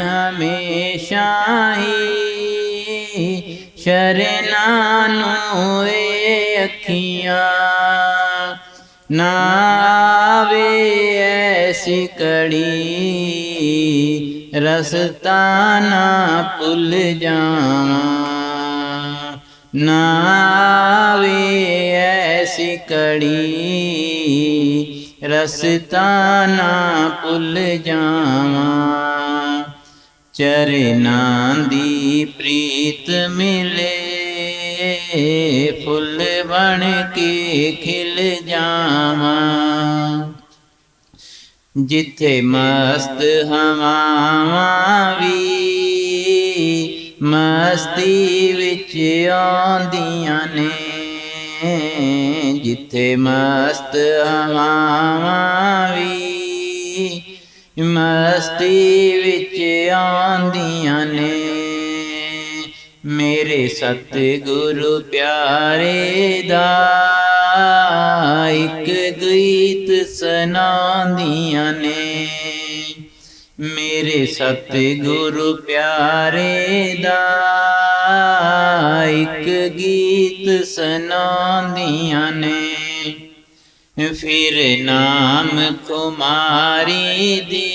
हमेशा ही शरणां नूं वे अखियां ना आवे ऐसी कड़ी रस्ता ना भुल जावां ना आवे ऐसी कड़ी रस्ता ना भुल जावां चरनां दी प्रीत मिले फुल बन के खिल जावां जिथे मस्त हवावां वी मस्ती विच आउंदियां ने जिथे मस्त हवावां वी मस्ती विच आउंदियां ने मेरे सतगुरु प्यारे दा इक गीत सुनांदियां ने मेरे सतगुरु प्यारे दा इक गीत सुनांदियां ने फिर नाम खुमारी दी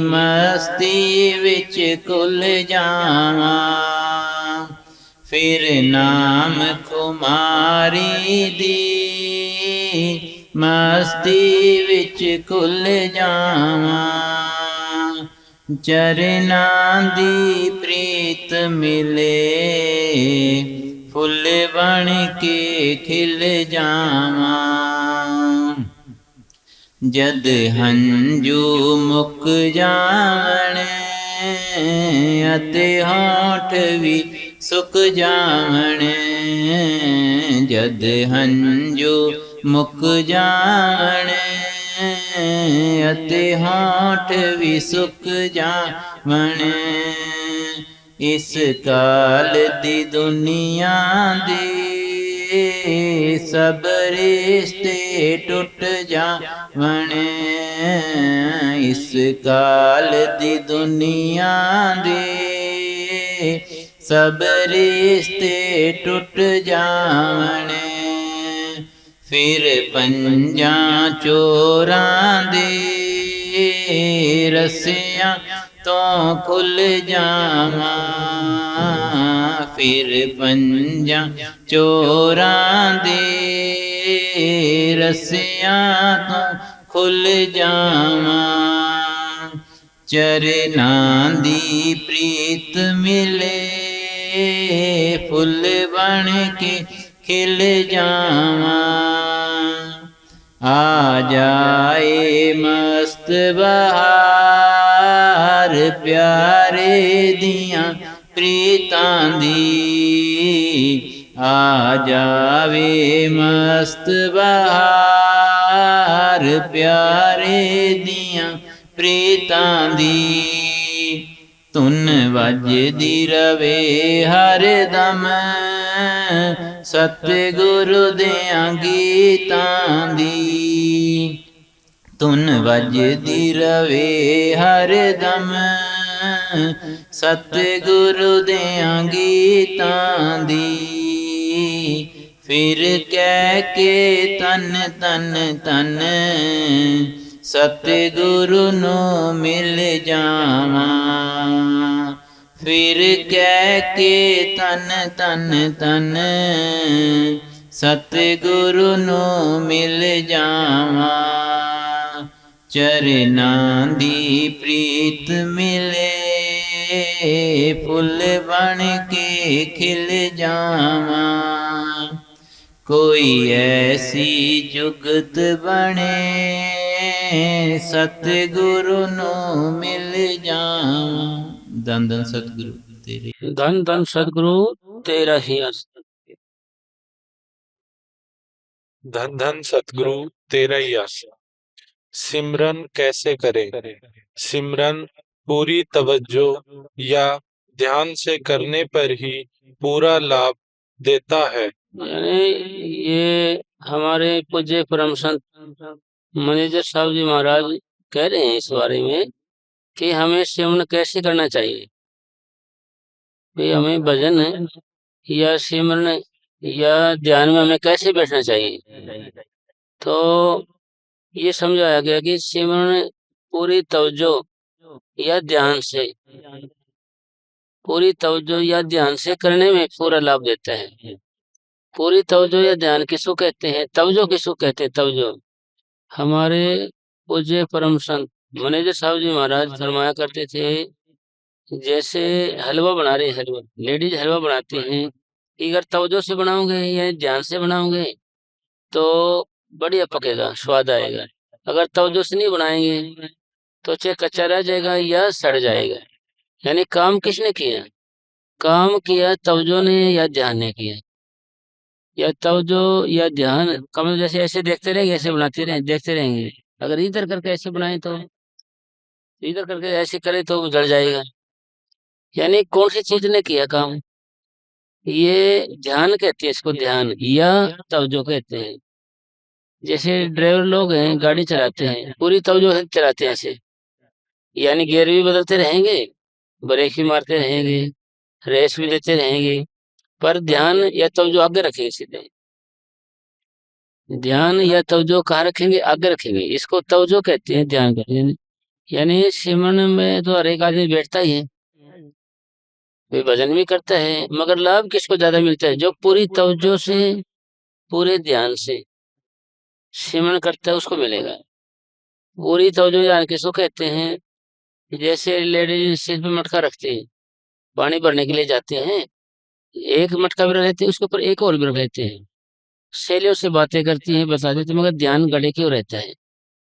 मस्ती विच कुल जावां फिर नाम खुमारी दी मस्ती विच कुल जावां चरनां दी प्रीत मिले फुल बन के खिल जावां जद हंजू मुक जावण अते होठ भी सुक जावण जद हंजू मुक जावण अते होठ भी सुक जावण इस काल दी दुनिया दे सब रिश्ते टुट जावण इस काल दी दुनिया दे सब रिश्ते टुट जावण फिर पंजां चोरां दे रस्सियां तो खुल जावां फिर पंजां चोरां दे रस्सियां तो खुल जावां चरनां दी प्रीत मिले फुल बन के खिल जावां आ जाए मस्त बहार प्यारे दियां प्रीतां दी आ जावे मस्त बहार प्यारे दियां प्रीतां दी धुन वजदी रवे हर दम सतगुरु दियां गीतां दी धुन वजदी रवे हर दम सतगुरु दियां गीतां दी फिर कह के तन तन तन सतगुरु नूं मिल जावां फिर कह के तन तन तन सतगुरु नूं मिल जावां चरनां दी प्रीत मिले फुल बन के खिल जावां कोई ऐसी जुगत बने सतगुरु नूं मिल जावां धन धन सतगुरु तेरे धन धन सतगुरु तेरा ही आसरा धन धन सतगुरु तेरा ही आसरा सिमरन कैसे करें सिमरन पूरी तवज्जो या ध्यान से करने पर ही पूरा लाभ देता है यानी ये हमारे पूज्य परम संत मैनेजर साहब जी महाराज कह रहे हैं इस बारे में कि हमें सिमरन कैसे करना चाहिए, भाई हमें भजन या सिमरन या ध्यान में हमें कैसे बैठना चाहिए। तो ये समझाया गया कि सिमरन पूरी तवज्जो या ध्यान से, पूरी तवज्जो या ध्यान से करने में पूरा लाभ देता है। पूरी तवज्जो या ध्यान किसको कहते हैं, तवज्जो किसको कहते हैं, तवज्जो हमारे पूज्य परम संत मैनेजर साहब जी महाराज फरमाया करते थे, जैसे हलवा बना रहे, हलवा लेडीज हलवा बनाती हैं कि अगर तवज्जो से बनाओगे या ध्यान से बनाओगे तो बढ़िया पकेगा, स्वाद आएगा। अगर तवज्जो से नहीं बनाएंगे तो चाहे कच्चा रह जाएगा या सड़ जाएगा। यानी काम किसने किया, काम किया तवज्जो ने या ध्यान ने किया। या तवज्जो या ध्यान कम, जैसे ऐसे देखते रहेंगे, ऐसे बनाते रहेंगे, देखते रहेंगे। अगर इधर करके ऐसे बनाए तो, इधर करके ऐसे करे तो जड़ जाएगा। यानी कौन सी चीज ने किया काम, ये ध्यान कहते हैं इसको, ध्यान या तवज्जो कहते हैं। जैसे ड्राइवर लोग हैं, गाड़ी चलाते हैं, पूरी तवज्जो से चलाते हैं ऐसे, यानी गियर भी बदलते रहेंगे, ब्रेक भी मारते रहेंगे, रेस भी देते रहेंगे, पर ध्यान या तवज्जो आगे रखेंगे सीधे। ध्यान या तवज्जो कहाँ रखेंगे, आगे रखेंगे, इसको तवज्जो कहते हैं, ध्यान कहते हैं। यानी सिमरन में तो हर एक आदमी बैठता ही है, वे भजन भी करता है, मगर लाभ किसको ज्यादा मिलता है, जो पूरी तवज्जो से पूरे ध्यान से सिमरन करता है उसको मिलेगा। पूरी तवज्जो ध्यान किसको कहते हैं, जैसे लेडीज सिर पे मटका रखते हैं, पानी भरने के लिए जाते हैं, एक मटका भी रख लेते हैं, उसके ऊपर एक और भी रख लेते हैं, सहेलियों से बातें करती हैं, बता देते हैं, मगर ध्यान गड़े क्यों रहता है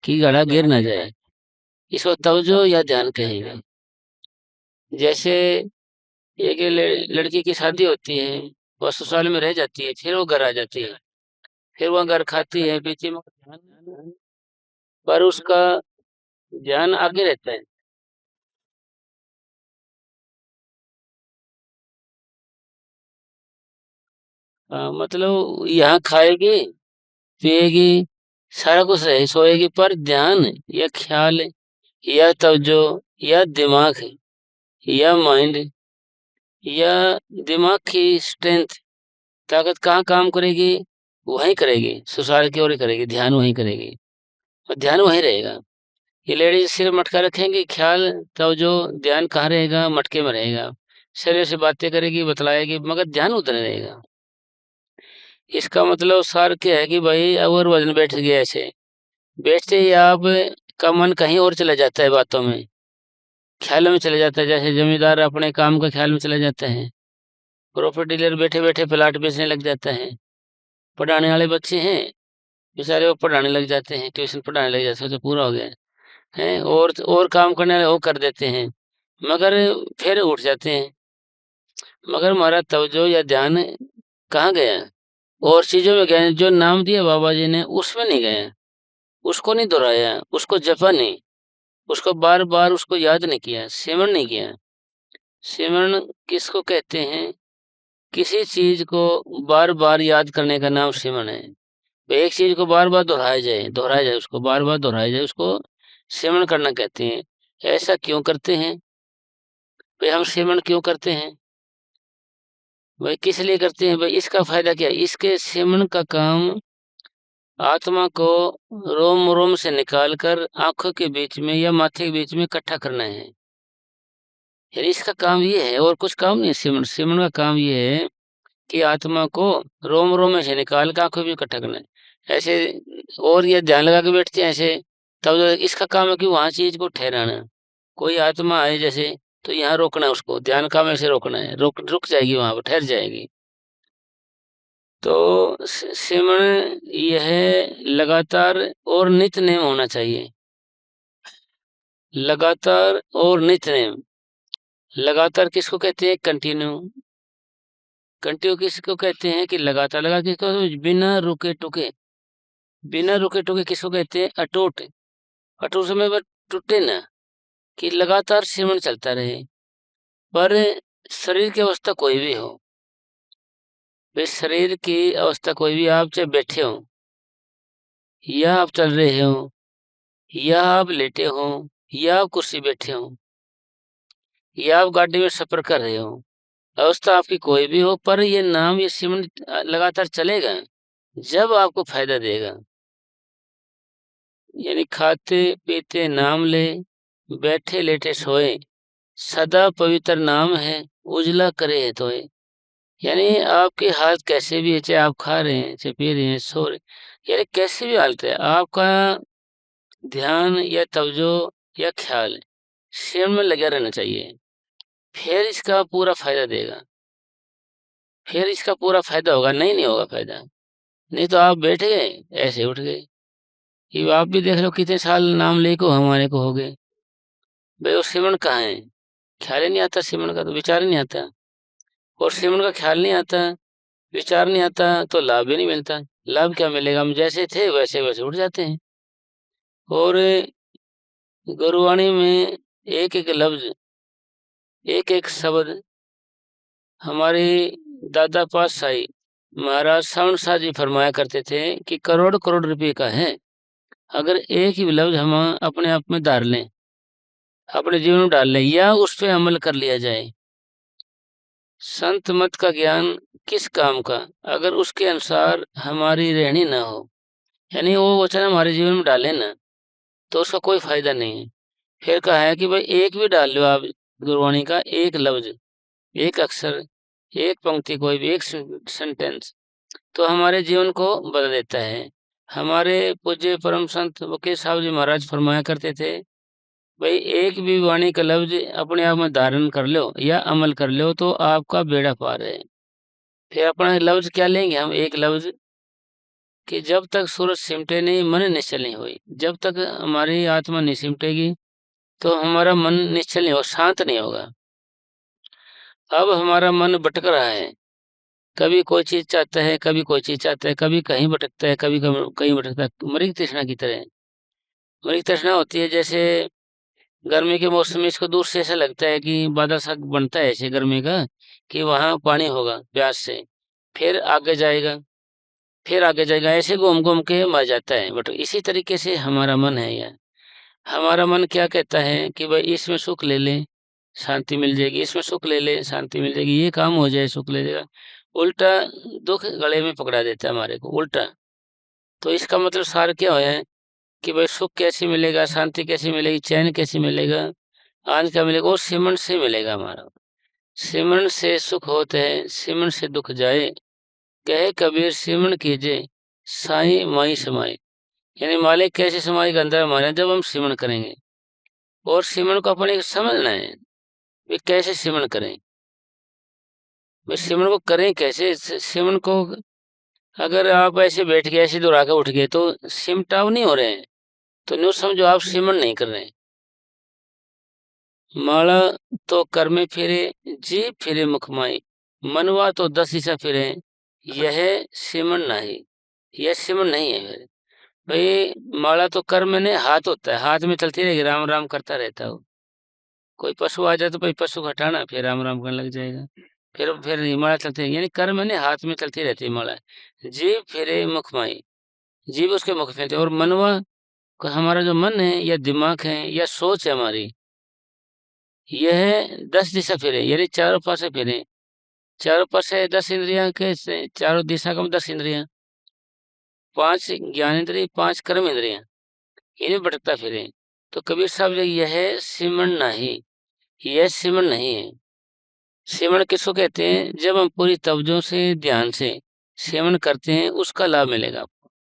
कि घड़ा गिर ना जाए, इसको तवज्जो या ध्यान कहेंगे। जैसे एक लड़की की शादी होती है, वह ससुराल में रह जाती है, फिर वो घर आ जाती है, फिर वह घर खाती है पीती है, पर उसका ध्यान आगे रहता है। मतलब यहाँ खाएगी पिएगी सारा कुछ रहे, सोएगी, पर ध्यान या ख्याल या तवज्जो या दिमाग या माइंड या दिमाग की स्ट्रेंथ, ताकत कहाँ काम करेगी, वहीं करेगी, ससुराल की ओर ही करेगी, ध्यान वहीं करेगी और ध्यान वहीं रहेगा। ये लेडीज सिर्फ मटका रखेंगे, ख्याल तवज्जो ध्यान कहाँ रहेगा, मटके में रहेगा, शरीर से बातें करेगी, बतलाएगी, मगर ध्यान उधर रहेगा। इसका मतलब सार क्या है कि भाई अगर वजन बैठ गया, ऐसे बैठते ही आप का मन कहीं और चला जाता है, बातों में, ख्यालों में चला जाता है। जैसे जमींदार अपने काम का ख्याल में चला जाता है, प्रॉपर्टी डीलर बैठे बैठे प्लाट बेचने लग जाता है, पढ़ाने वाले बच्चे हैं बेचारे वो पढ़ाने लग जाते हैं, ट्यूशन पढ़ाने लग जाते हैं, तो पूरा हो गया है, और काम करने वाले वो कर देते हैं, मगर फिर उठ जाते हैं। मगर हमारा तवज्जो या ध्यान कहाँ गया, और चीजों में गया, जो नाम दिया बाबा जी ने उसमें नहीं गया, उसको नहीं दोहराया, उसको जपा नहीं, उसको बार बार उसको याद नहीं किया, सिमरन नहीं किया। सिमरन किसको कहते हैं, किसी चीज को बार बार याद करने का नाम सिमरन है। एक चीज को बार बार दोहराया जाए, उसको बार बार दोहराया जाए, उसको सिमरन करना कहते हैं। ऐसा क्यों करते हैं भाई, हम सिमरन क्यों करते हैं भाई, किस लिए करते हैं भाई, इसका फायदा क्या है, इसके सिमरन का काम आत्मा को रोम रोम से निकालकर आंखों के बीच में या माथे के बीच में इकट्ठा करना है। यानी इसका काम ये है, और कुछ काम नहीं। सिमरन सिमरन का काम ये है कि आत्मा को रोम रोम में से निकाल कर आंखों में इकट्ठा करना है। ऐसे और ये ध्यान लगा के बैठते हैं ऐसे, तब इसका काम है कि वहां चीज को ठहराना। कोई आत्मा आए जैसे, तो यहाँ रोकना है उसको, ध्यान काम ऐसे रोकना है, रुक जाएगी, वहां पर ठहर जाएगी। तो सिमरन यह लगातार और नित्य नेम होना चाहिए, लगातार और नित्य नेम। लगातार किसको कहते हैं, कंटिन्यू। कंटिन्यू किसको कहते हैं कि लगातार, लगा किसको, बिना रुके टुके, बिना रुके टुके किसको कहते हैं, अटूट। अटूट समय पर टूटे ना, कि लगातार सिमरन चलता रहे। पर शरीर की अवस्था कोई भी हो, वे शरीर की अवस्था कोई भी, आप चाहे बैठे हो या आप चल रहे हो या आप लेटे हो या आप कुर्सी बैठे हो, या आप गाड़ी में सफर कर रहे हो, अवस्था आपकी कोई भी हो, पर ये नाम, ये सिमरन लगातार चलेगा जब आपको फायदा देगा। यानी खाते पीते नाम ले, बैठे लेटे सोए, सदा पवित्र नाम है, उजला करे है तोए। यानी आपकी हालत कैसे भी है, चाहे आप खा रहे हैं, चाहे पी रहे हैं, सो रहे, यानी कैसी भी हालत है, आपका ध्यान या तवज्जो या ख्याल सिमरन में लगा रहना चाहिए। फिर इसका पूरा फायदा देगा, फिर इसका पूरा फायदा होगा, नहीं होगा फायदा। नहीं तो आप बैठ गए, ऐसे उठ गए। ये आप भी देख लो कितने साल नाम ले को हमारे को हो गए, भाई वो सिमरन कहाँ है, ख्याल ही नहीं आता सिमरन का, तो विचार ही नहीं आता। और सिमरन का ख्याल नहीं आता, विचार नहीं आता, तो लाभ भी नहीं मिलता। लाभ क्या मिलेगा, हम जैसे थे वैसे वैसे उठ जाते हैं। और गुरुवाणी में एक एक लफ्ज, एक एक शब्द हमारे दादा पातशाही महाराज सावंत शाह जी फरमाया करते थे कि करोड़ करोड़ रुपए का है, अगर एक ही लफ्ज हम अपने आप में डाल लें, अपने जीवन में डाल लें, या उस पर अमल कर लिया जाए। संत मत का ज्ञान किस काम का, अगर उसके अनुसार हमारी रहनी ना हो, यानी वो वचन हमारे जीवन में डाले ना, तो उसका कोई फायदा नहीं है। फिर कहा है कि भाई एक भी डाल लो आप गुरबाणी का, एक लफ्ज, एक अक्षर, एक पंक्ति, कोई भी एक सेंटेंस, तो हमारे जीवन को बदल देता है। हमारे पूज्य परम संत वकील साहब जी महाराज फरमाया करते थे, भाई एक भी वाणी का लफ्ज अपने आप में धारण कर लो या अमल कर लो तो आपका बेड़ा पार है। फिर अपना लफ्ज क्या लेंगे हम, एक लफ्ज कि जब तक सूरज सिमटे नहीं मन निश्चल नहीं हुई, जब तक हमारी आत्मा नहीं सिमटेगी तो हमारा मन निश्चल नहीं होगा, शांत नहीं होगा। अब हमारा मन भटक रहा है, कभी कोई चीज चाहता है, कभी कोई चीज चाहता है, कभी कहीं भटकता है, कभी कहीं भटकता है, मृग तृष्णा की तरह। मृग तृष्णा होती है जैसे गर्मी के मौसम में, इसको दूर से ऐसा लगता है कि बादल सा बनता है ऐसे गर्मी का कि वहां पानी होगा प्यास से, फिर आगे जाएगा, फिर आगे जाएगा, ऐसे घूम घूम के मर जाता है। बट इसी तरीके से हमारा मन है यार, हमारा मन क्या कहता है कि भाई इसमें सुख ले ले, शांति मिल जाएगी, इसमें सुख ले ले, शांति मिल जाएगी, ये काम हो जाए, सुख ले जाएगा। उल्टा दुख गले में पकड़ा देता है हमारे को, उल्टा। तो इसका मतलब सार क्या है कि भाई सुख कैसे मिलेगा, शांति कैसे मिलेगी, चैन कैसे मिलेगा, आनंद क्या मिलेगा, वो सिमरन से मिलेगा हमारा। सिमरन से सुख होते हैं, सिमरन से दुख जाए, कहे कबीर सिमरन कीजिए साईं माई समाई। यानी मालिक कैसे समाई अंदर हमारे, जब हम सिमरन करेंगे। और सिमरन को अपने समझना है कि कैसे सिमरन करें, भाई सिमरन को करें कैसे। सिमरन को अगर आप ऐसे बैठ गए, ऐसे दोहरा के उठ गए तो सिमटाव नहीं हो रहे हैं, तो न्यू समझो आप सिमरन नहीं कर रहे हैं। माला तो कर में फिरे, जीभ फिरे मुखमाई, मनवा तो 10 दिशा फिरे, यह सिमरन नहीं, यह सिमरन नहीं है फिर। भाई माला तो कर में ने हाथ होता है, हाथ में चलती रहेगी, राम राम करता रहता हो। कोई पशु आ जाए तो भाई पशु को हटाना, फिर राम राम करने लग जाएगा, फिर माला चलती है, यानी कर में ने हाथ में चलती रहती है माला। जीभ फिरे मुखमाई, जीभ उसके मुख में थे। और मनवा हमारा जो मन है या दिमाग है या सोच है हमारी, यह 10 दिशा फिरे, यानी चारों पासे फिरे। चारों पासे 10 इंद्रियां के चारों दिशा का 10 इंद्रियां, 5 ज्ञान इंद्रिय, 5 कर्म इंद्रियां, इन्हें भटकता फिरे। तो कबीर साहब जो यह सिमरन नहीं, यह सिमरन नहीं है। सिमरन किसको कहते हैं, जब हम पूरी तवज्जो से ध्यान से सिमरन करते हैं उसका लाभ मिलेगा आपको।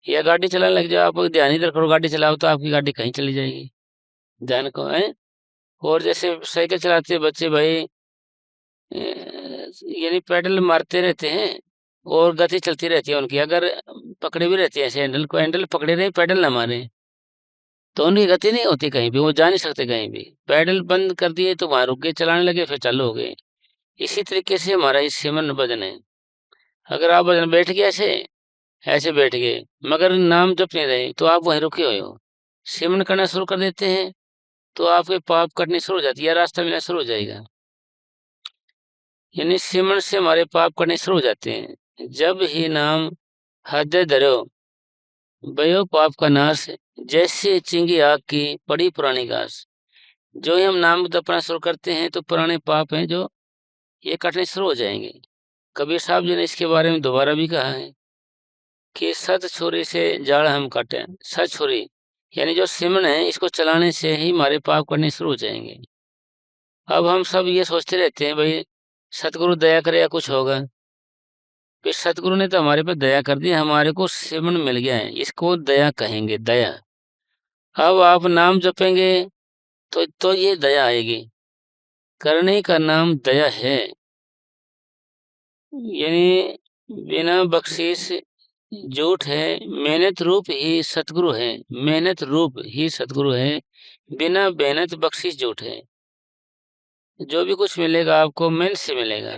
या गाड़ी चलाने लग जाओ, आप ध्यान इधर करो, गाड़ी चलाओ तो आपकी गाड़ी कहीं चली जाएगी, ध्यान को है। और जैसे साइकिल चलाते बच्चे भाई, यानी पेडल मारते रहते हैं और गति चलती रहती है उनकी, अगर पकड़े भी रहते हैं ऐसे हैंडल को, हैंडल पकड़े रहे पेडल ना मारे, तो उनकी गति नहीं होती कहीं भी, वो जा नहीं सकते कहीं भी। पैडल बंद कर दिए तो वहां रुक गए, चलाने लगे फिर चालू हो गए। इसी तरीके से हमारा इस सिमरन भजन है। अगर आप भजन बैठ गए ऐसे, ऐसे बैठ गए मगर नाम जप नहीं रहे, तो आप वहीं रुके हुए हो। सिमरन करना शुरू कर देते हैं तो आपके पाप कटने शुरू हो जाती है, रास्ता मिलना शुरू हो जाएगा। यानी सिमरन से हमारे पाप कटने शुरू हो जाते हैं। जब ही नाम हृदय धरो, भयो पाप का नाश, जैसे चिंगी आग की पड़ी पुरानी घास। जो ही हम नाम जपना शुरू करते हैं तो पुराने पाप हैं जो ये कटने शुरू हो जाएंगे। कबीर साहब जी ने इसके बारे में दोबारा भी कहा है कि सत छुरी से जाड़ हम काटे। सत छुरी यानी जो सिमरन है, इसको चलाने से ही हमारे पाप करने शुरू हो जाएंगे। अब हम सब ये सोचते रहते हैं भाई सतगुरु दया करे या कुछ होगा। फिर सतगुरु ने तो हमारे पे दया कर दी, हमारे को सिमरन मिल गया है, इसको दया कहेंगे, दया। अब आप नाम जपेंगे तो ये दया आएगी। करने का नाम दया है, यानी बिना बख्शीश झूठ है, मेहनत रूप ही सतगुरु है, मेहनत रूप ही सतगुरु है, बिना मेहनत बख्शीश झूठ है। जो भी कुछ मिलेगा आपको मेहनत से मिलेगा,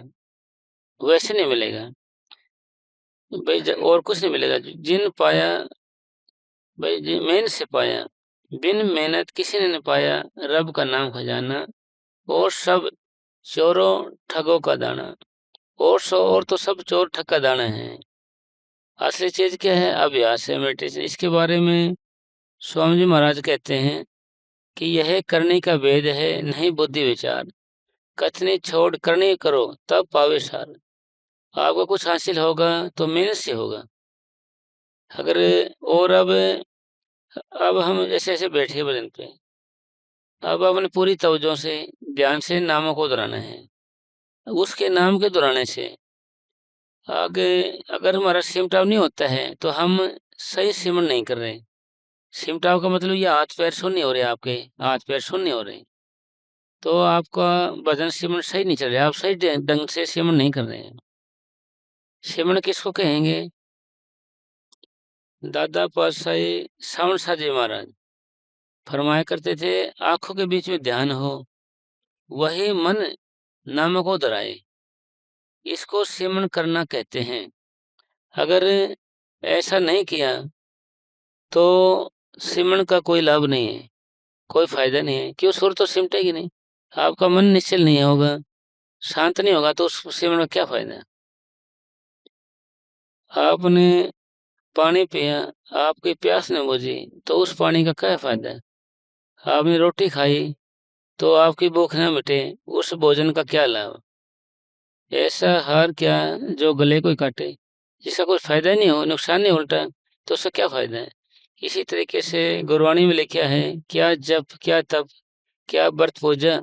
वैसे नहीं मिलेगा भाई, और कुछ नहीं मिलेगा। जिन पाया भाई मेहनत से पाया, बिन मेहनत किसी ने नहीं पाया रब का नाम खजाना। और सब चोरों ठगों का दाना, और तो सब चोर ठग का दाना है। असली चीज क्या है? अभ्यास है, मेडिटेशन। इसके बारे में स्वामी जी महाराज कहते हैं कि यह करने का वेद है, नहीं बुद्धि विचार। कथनी छोड़ करनी करो तब पावे सार। आपको कुछ हासिल होगा तो मेहनत से होगा। अगर और अब हम जैसे ऐसे बैठे भजन पे, अब अपने पूरी तवज्जो से ध्यान से नामों को दोहराना है। उसके नाम के दोहराने से आगे अगर हमारा सिमटाव नहीं होता है तो हम सही सिमरन नहीं कर रहे। सिमटाव का मतलब ये हाथ पैर शून्य हो रहे, आपके हाथ पैर शून्य हो रहे, तो आपका भजन सिमरन सही नहीं चल रहा, आप सही ढंग से सिमरन नहीं कर रहे हैं। सिमरन किसको कहेंगे? दादा पातशाही सावन साजी महाराज फरमाया करते थे, आंखों के बीच में ध्यान हो, वही मन नाम को दोहराए, इसको सिमरन करना कहते हैं। अगर ऐसा नहीं किया तो सिमरन का कोई लाभ नहीं है, कोई फायदा नहीं है। क्यों? सुर तो सिमटेगी नहीं, आपका मन निश्चल नहीं होगा, शांत नहीं होगा, तो उस सिमरन का क्या फायदा? आपने पानी पिया, आपकी प्यास न बुझी, तो उस पानी का क्या फायदा? आपने रोटी खाई तो आपकी भूख न मिटे, उस भोजन का क्या लाभ? ऐसा हार क्या जो गले को काटे, जिसका कोई फायदा नहीं हो, नुकसान नहीं, उल्टा, तो उसका क्या फायदा है? इसी तरीके से गुरबाणी में लिखा है, क्या जप क्या तप क्या व्रत पूजा,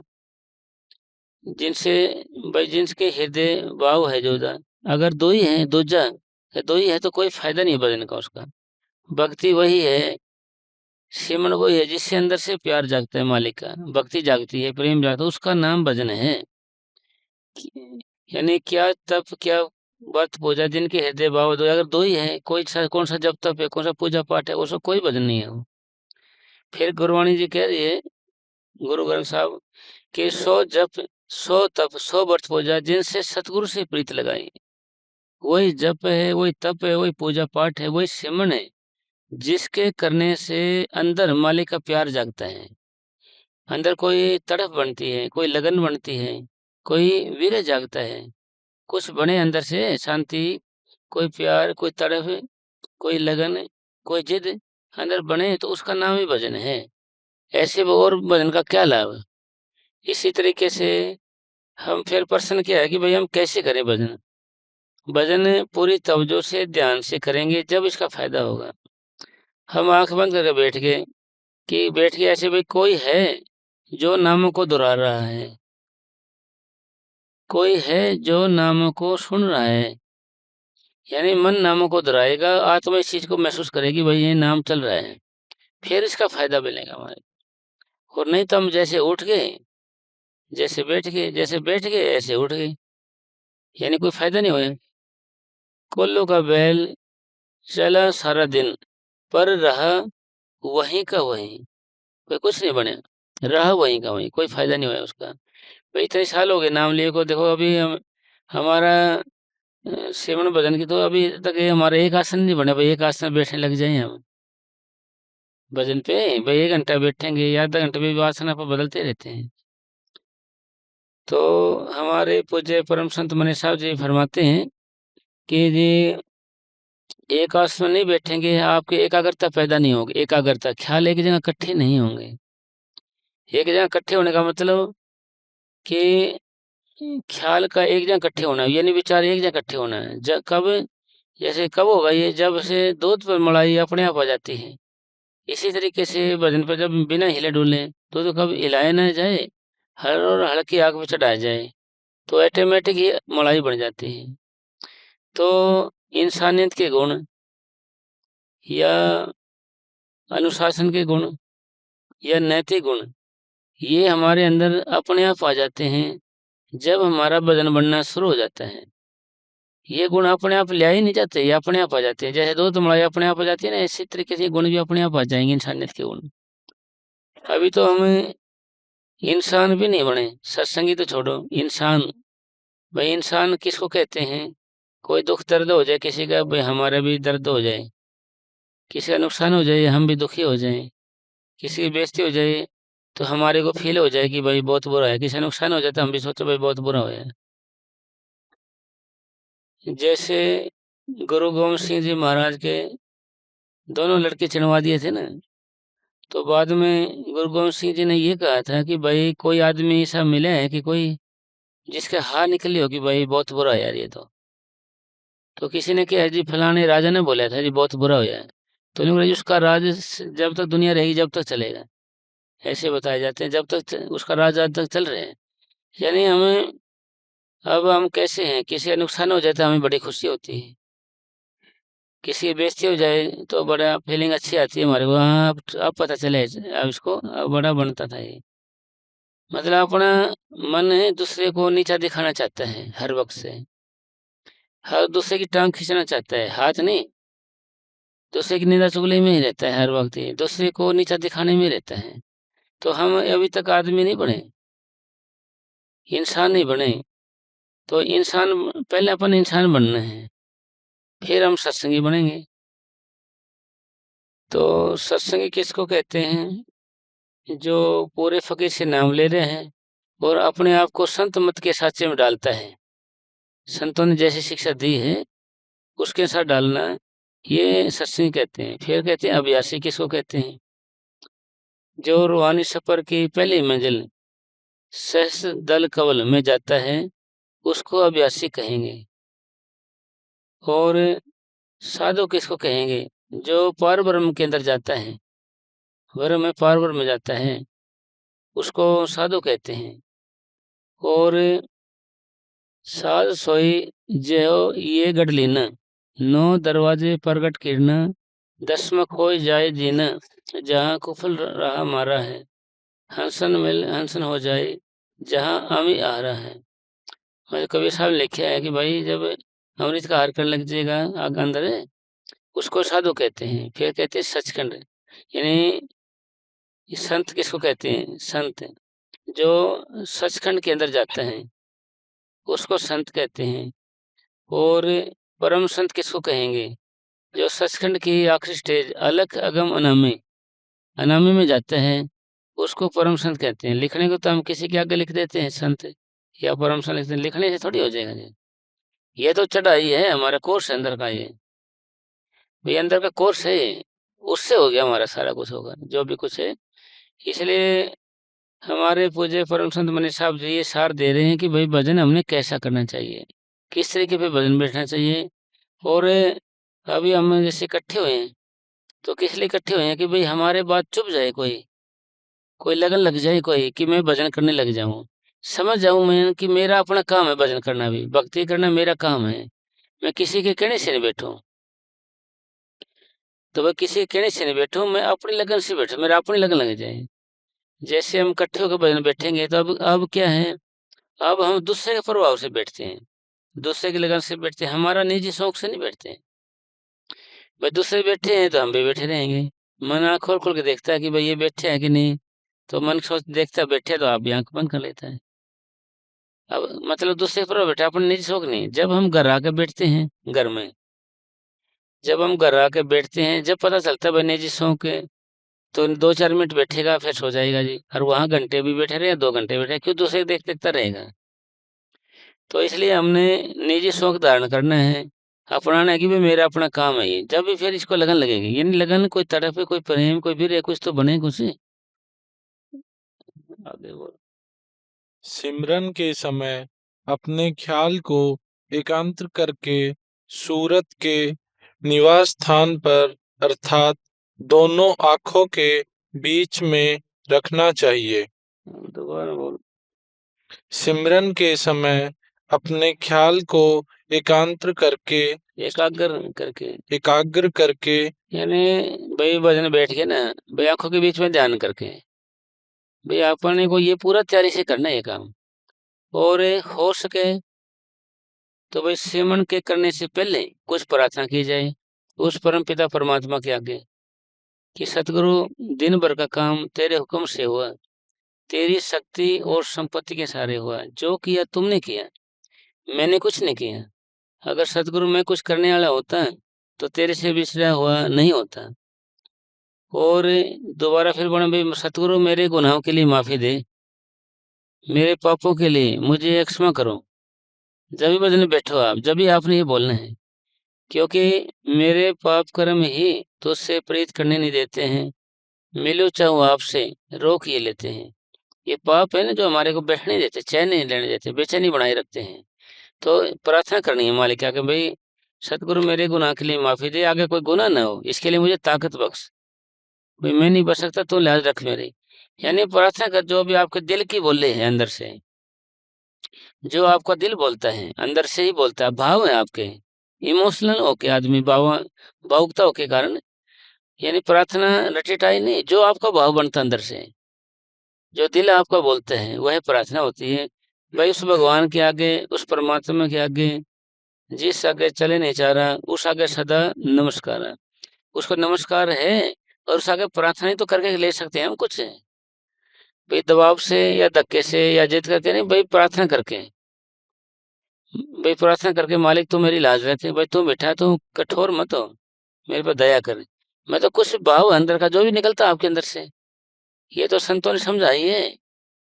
जिनसे भाई जिनके हृदय भाव है जोदा। अगर दो ही है, दूजा दो ही है तो कोई फायदा नहीं भजन का उसका। भक्ति वही है, सिमरन वही है जिससे अंदर से प्यार जागता है मालिक का, भक्ति जागती है, प्रेम जागता है, उसका नाम भजन है। यानी क्या तप क्या व्रत पूजा, जिनके हृदय भाव दो, अगर दो ही है, कौन सा जप तप है, कौन सा पूजा पाठ है, उसका कोई भजन नहीं है वो। फिर गुरबाणी जी कह रही है, गुरु ग्रंथ साहब, कि सो जप सो तप सो व्रत पूजा, जिनसे सतगुरु से प्रीत लगाई। वही जप है, वही तप है, वही पूजा पाठ है, वही सिमरन है, जिसके करने से अंदर मालिक का प्यार जागता है, अंदर कोई तड़प बनती है, कोई लगन बनती है, कोई वीर्य जागता है, कुछ बने अंदर से शांति, कोई प्यार, कोई तड़प, कोई लगन, कोई जिद अंदर बने, तो उसका नाम ही भजन है। ऐसे वो और भजन का क्या लाभ? इसी तरीके से हम फिर प्रश्न क्या है कि भाई हम कैसे करें भजन? भजन पूरी तवज्जो से ध्यान से करेंगे जब इसका फायदा होगा। हम आंख बंद करके बैठ के ऐसे भाई कोई है जो नामों को दोहरा रहा है, कोई है जो नामों को सुन रहा है, यानी मन नामों को दोहराएगा, आत्मा इस चीज को महसूस करेगी भाई ये नाम चल रहा है, फिर इसका फायदा मिलेगा हमारे। और नहीं तो हम जैसे उठ गए, जैसे बैठ गए ऐसे उठ गए, यानी कोई फायदा नहीं होया। कोल्लू का बैल चला सारा दिन, पर रहा वहीं का वहीं, कोई कुछ नहीं बने, रहा वहीं का वहीं, कोई फायदा नहीं हुआ उसका। भाई इतने साल हो गए नाम लिए को, देखो अभी हमारा सिमरन भजन की तो अभी तक ये हमारा एक आसन नहीं बना, भाई एक आसन बैठने लग जाए हम भजन पे, भाई 1 घंटा बैठेंगे या आधा घंटे में आसन आप बदलते रहते हैं। तो हमारे पूज्य परम संत मनी साहब जी फरमाते हैं कि जी एक आसन में नहीं बैठेंगे आपके एकाग्रता पैदा नहीं होगी, एकाग्रता ख्याल एक जगह इकट्ठे नहीं होंगे। एक जगह इकट्ठे होने का मतलब कि ख्याल का एक जगह इकट्ठे होना है, यानी विचार एक जगह इकट्ठे होना है। जब कब, जैसे कब होगा ये, जब से दूध पर मलाई अपने आप आ जाती है। इसी तरीके से बदन पर जब बिना हिले डुले तो कब हिलाया ना जाए, हर और हल्की आग में चढ़ाया जाए तो ऑटोमेटिक ये मलाई बन जाती है। तो इंसानियत के गुण या अनुशासन के गुण या नैतिक गुण, ये हमारे अंदर अपने आप आ जाते हैं जब हमारा वजन बढ़ना शुरू हो जाता है। ये गुण अपने आप ले ही नहीं जाते, ये अपने आप आ जाते हैं। जैसे दूध मलाई अपने आप आ जाती है ना, इसी तरीके से गुण भी अपने आप आ जाएंगे, इंसानियत के गुण। अभी तो हम इंसान भी नहीं बने, सत्संगी तो छोड़ो, इंसान। भाई इंसान किसको कहते हैं? कोई दुख दर्द हो जाए किसी का, भाई हमारा भी दर्द हो जाए, किसी का नुकसान हो जाए हम भी दुखी हो जाए, किसी की बेइज्जती हो जाए तो हमारे को फील हो जाए कि भाई बहुत बुरा है, किसी का नुकसान हो जाए तो हम भी सोचो भाई बहुत बुरा हुआ है। जैसे गुरु गोविंद सिंह जी महाराज के दोनों लड़के चुनवा दिए थे ना, तो बाद में गुरु गोविंद सिंह जी ने ये कहा था कि भाई कोई आदमी ऐसा मिला है कि कोई जिसके हाथ निकली हो कि भाई बहुत बुरा है यार ये तो किसी ने कहा जी फलाने राजा ने बोला था जी बहुत बुरा हो है। तो उन्होंने बोला जी उसका राज जब तक दुनिया रहेगी जब तक चलेगा, ऐसे बताए जाते हैं, जब तक उसका राज आज तक चल रहे हैं। यानी हमें, अब हम कैसे हैं, किसी का नुकसान हो जाए तो हमें बड़ी खुशी होती है, किसी की बेइज्जती हो जाए तो बड़ा फीलिंग अच्छी आती है हमारे को, हाँ अब पता चले अब इसको, अब बड़ा बनता था ये। मतलब अपना मन है दूसरे को नीचा दिखाना चाहता है हर वक्त से, हर दूसरे की टांग खींचना चाहता है, हाथ नहीं, दूसरे की निंदा चुगली में ही रहता है हर वक्त, ही दूसरे को नीचा दिखाने में रहता है। तो हम अभी तक आदमी नहीं बने, इंसान नहीं बने। तो इंसान, पहले अपन इंसान बनना है, फिर हम सत्संगी बनेंगे। तो सत्संगी किसको कहते हैं? जो पूरे फकीर से नाम ले रहे हैं और अपने आप को संत मत के साँचे में डालता है, संतों ने जैसी शिक्षा दी है उसके साथ डालना, ये सत्संगी कहते हैं। फिर कहते हैं अभ्यासी किसको कहते हैं? जो रूहानी सफर की पहली मंजिल सहस दल कवल में जाता है उसको अभ्यासी कहेंगे। और साधु किसको कहेंगे? जो पार ब्रह्म के अंदर जाता है, ब्रह्म में पार ब्रह्म में जाता है, उसको साधु कहते हैं। और साध सोई जो ये गढ़ लीना, 9 दरवाजे प्रगट किरना, 10 खोई जाए जीना, जहाँ कुफल रहा मारा है, हंसन मिल हंसन हो जाए जहाँ आमी आ रहा है। मतलब कबीर साहब ने लिखा है कि भाई जब अमृत का हार करने लग जाएगा आग अंदर है, उसको साधु कहते हैं। फिर कहते हैं सचखंड, यानी संत किसको कहते हैं? संत जो सचखंड के अंदर जाता है उसको संत कहते हैं। और परम संत किसको कहेंगे? जो सचखंड की आखिरी स्टेज अलख अगम अनामी, अनामी में जाता है उसको परम संत कहते हैं। लिखने को तो हम किसी के आगे लिख देते हैं संत या परम संत लिखते हैं, लिखने से थोड़ी हो जाएगा जी। ये तो चढ़ाई है, हमारा कोर्स है अंदर का, ये भाई अंदर का कोर्स है, उससे हो गया हमारा सारा कुछ होगा जो भी कुछ है। इसलिए हमारे पूज्य परम संत मनीष साहब जी ये सार दे रहे हैं कि भाई भजन हमने कैसा करना चाहिए, किस तरीके पे भजन बैठना चाहिए। और अभी हम जैसे इकट्ठे हुए हैं तो किस लिए इकट्ठे हुए हैं कि भाई हमारे बात चुप जाए, कोई लगन लग जाए, कोई कि मैं भजन करने लग जाऊं, समझ जाऊं मैं कि मेरा अपना काम है, भजन करना भी भक्ति करना मेरा काम है, मैं किसी के कहने से नहीं बैठूं। तो वह किसी के कहने से नहीं बैठूं, मैं अपनी लगन से बैठूं, मेरा अपनी लगन लग जाए। जैसे हम इकट्ठे होकर भजन बैठेंगे तो अब क्या है, अब हम दूसरे के प्रभाव से बैठते हैं, दूसरे की लगन से बैठते हैं, हमारा निजी शौक से नहीं बैठते हैं। भाई दूसरे बैठे हैं तो हम भी बैठे रहेंगे। मन आँख खोल खोल के देखता है कि भाई ये बैठे हैं कि नहीं, तो मन सोच देखता है बैठे तो आप भी आंख बंद कर लेता है। अब मतलब दूसरे पर बैठा, अपने निजी शौक नहीं। जब हम घर आके बैठते हैं, घर में जब हम घर आके बैठते हैं, जब पता चलता है भाई निजी शौक है तो 2-4 मिनट बैठेगा फिर सो जाएगा जी, और वहां घंटे भी बैठे रहे 2 घंटे बैठे, क्यों? दूसरे देखता रहेगा। तो इसलिए हमने निजी शौक धारण करना है, अपनाना है कि भाई मेरा अपना काम है ये। जब भी फिर इसको लगन लगेगी, यानी लगन कोई तड़प है, कोई प्रेम, कोई भी कुछ तो बने कुछ। आगे बोल। सिमरन के समय अपने ख्याल को एकांत करके सूरत के निवास स्थान पर अर्थात दोनों आंखों के बीच में रखना चाहिए। दोबारा बोल। सिमरन के समय अपने ख्याल को एकांत करके एकाग्र करके यानी भाई भजन बैठ के ना भाई आंखों के बीच में ध्यान करके भाई अपने को ये पूरा तैयारी से करना है ये काम। और हो सके तो भाई सिमरन के करने से पहले कुछ प्रार्थना की जाए उस परम पिता परमात्मा के आगे कि सतगुरु दिन भर का काम तेरे हुक्म से हुआ, तेरी शक्ति और संपत्ति के सहारे हुआ, जो किया तुमने किया, मैंने कुछ नहीं किया। अगर सतगुरु मैं कुछ करने वाला होता तो तेरे से बिछड़ा हुआ नहीं होता। और दोबारा फिर बोला भाई सतगुरु मेरे गुनाहों के लिए माफी दे, मेरे पापों के लिए मुझे क्षमा करो। जब भी भजन बैठो आप, जब भी आपने ये बोलना है, क्योंकि मेरे पाप कर्म ही तो उससे प्रेरित करने नहीं देते हैं, मिलो चाहूँ आपसे रोक ये लेते हैं। ये पाप है ना जो हमारे को बैठने नहीं देते, चैन नहीं लेने देते, बेचैनी बनाए रखते हैं। तो प्रार्थना करनी है मालिक आके भाई सतगुरु मेरे गुनाह के लिए माफी दे, आगे कोई गुनाह ना हो, इसके लिए मुझे ताकत बख्श। भाई मैं नहीं बच सकता तो लिहाज रख मेरे। यानी प्रार्थना कर जो भी आपके दिल की बोले हैं अंदर से, जो आपका दिल बोलता है अंदर से ही बोलता है, भाव है आपके इमोशनल होके आदमी भावुकता होके कारण, यानी प्रार्थना रटिटाई नहीं, जो आपका भाव बनता अंदर से, जो दिल आपका बोलते हैं वह प्रार्थना होती है। भाई उस भगवान के आगे, उस परमात्मा के आगे, जिस आगे चले नहीं चाह रहा उस आगे सदा नमस्कार है। उसको नमस्कार है और उस आगे प्रार्थना ही तो करके ले सकते हैं हम कुछ। भाई दबाव से या धक्के से या जिद करके नहीं, भाई प्रार्थना करके, भाई प्रार्थना करके मालिक तू मेरी लाज रखे, भाई तू बैठा तू कठोर मत हो, मेरे पर दया कर। मैं तो कुछ भाव अंदर का जो भी निकलता आपके अंदर से, ये तो संतों ने समझाई है।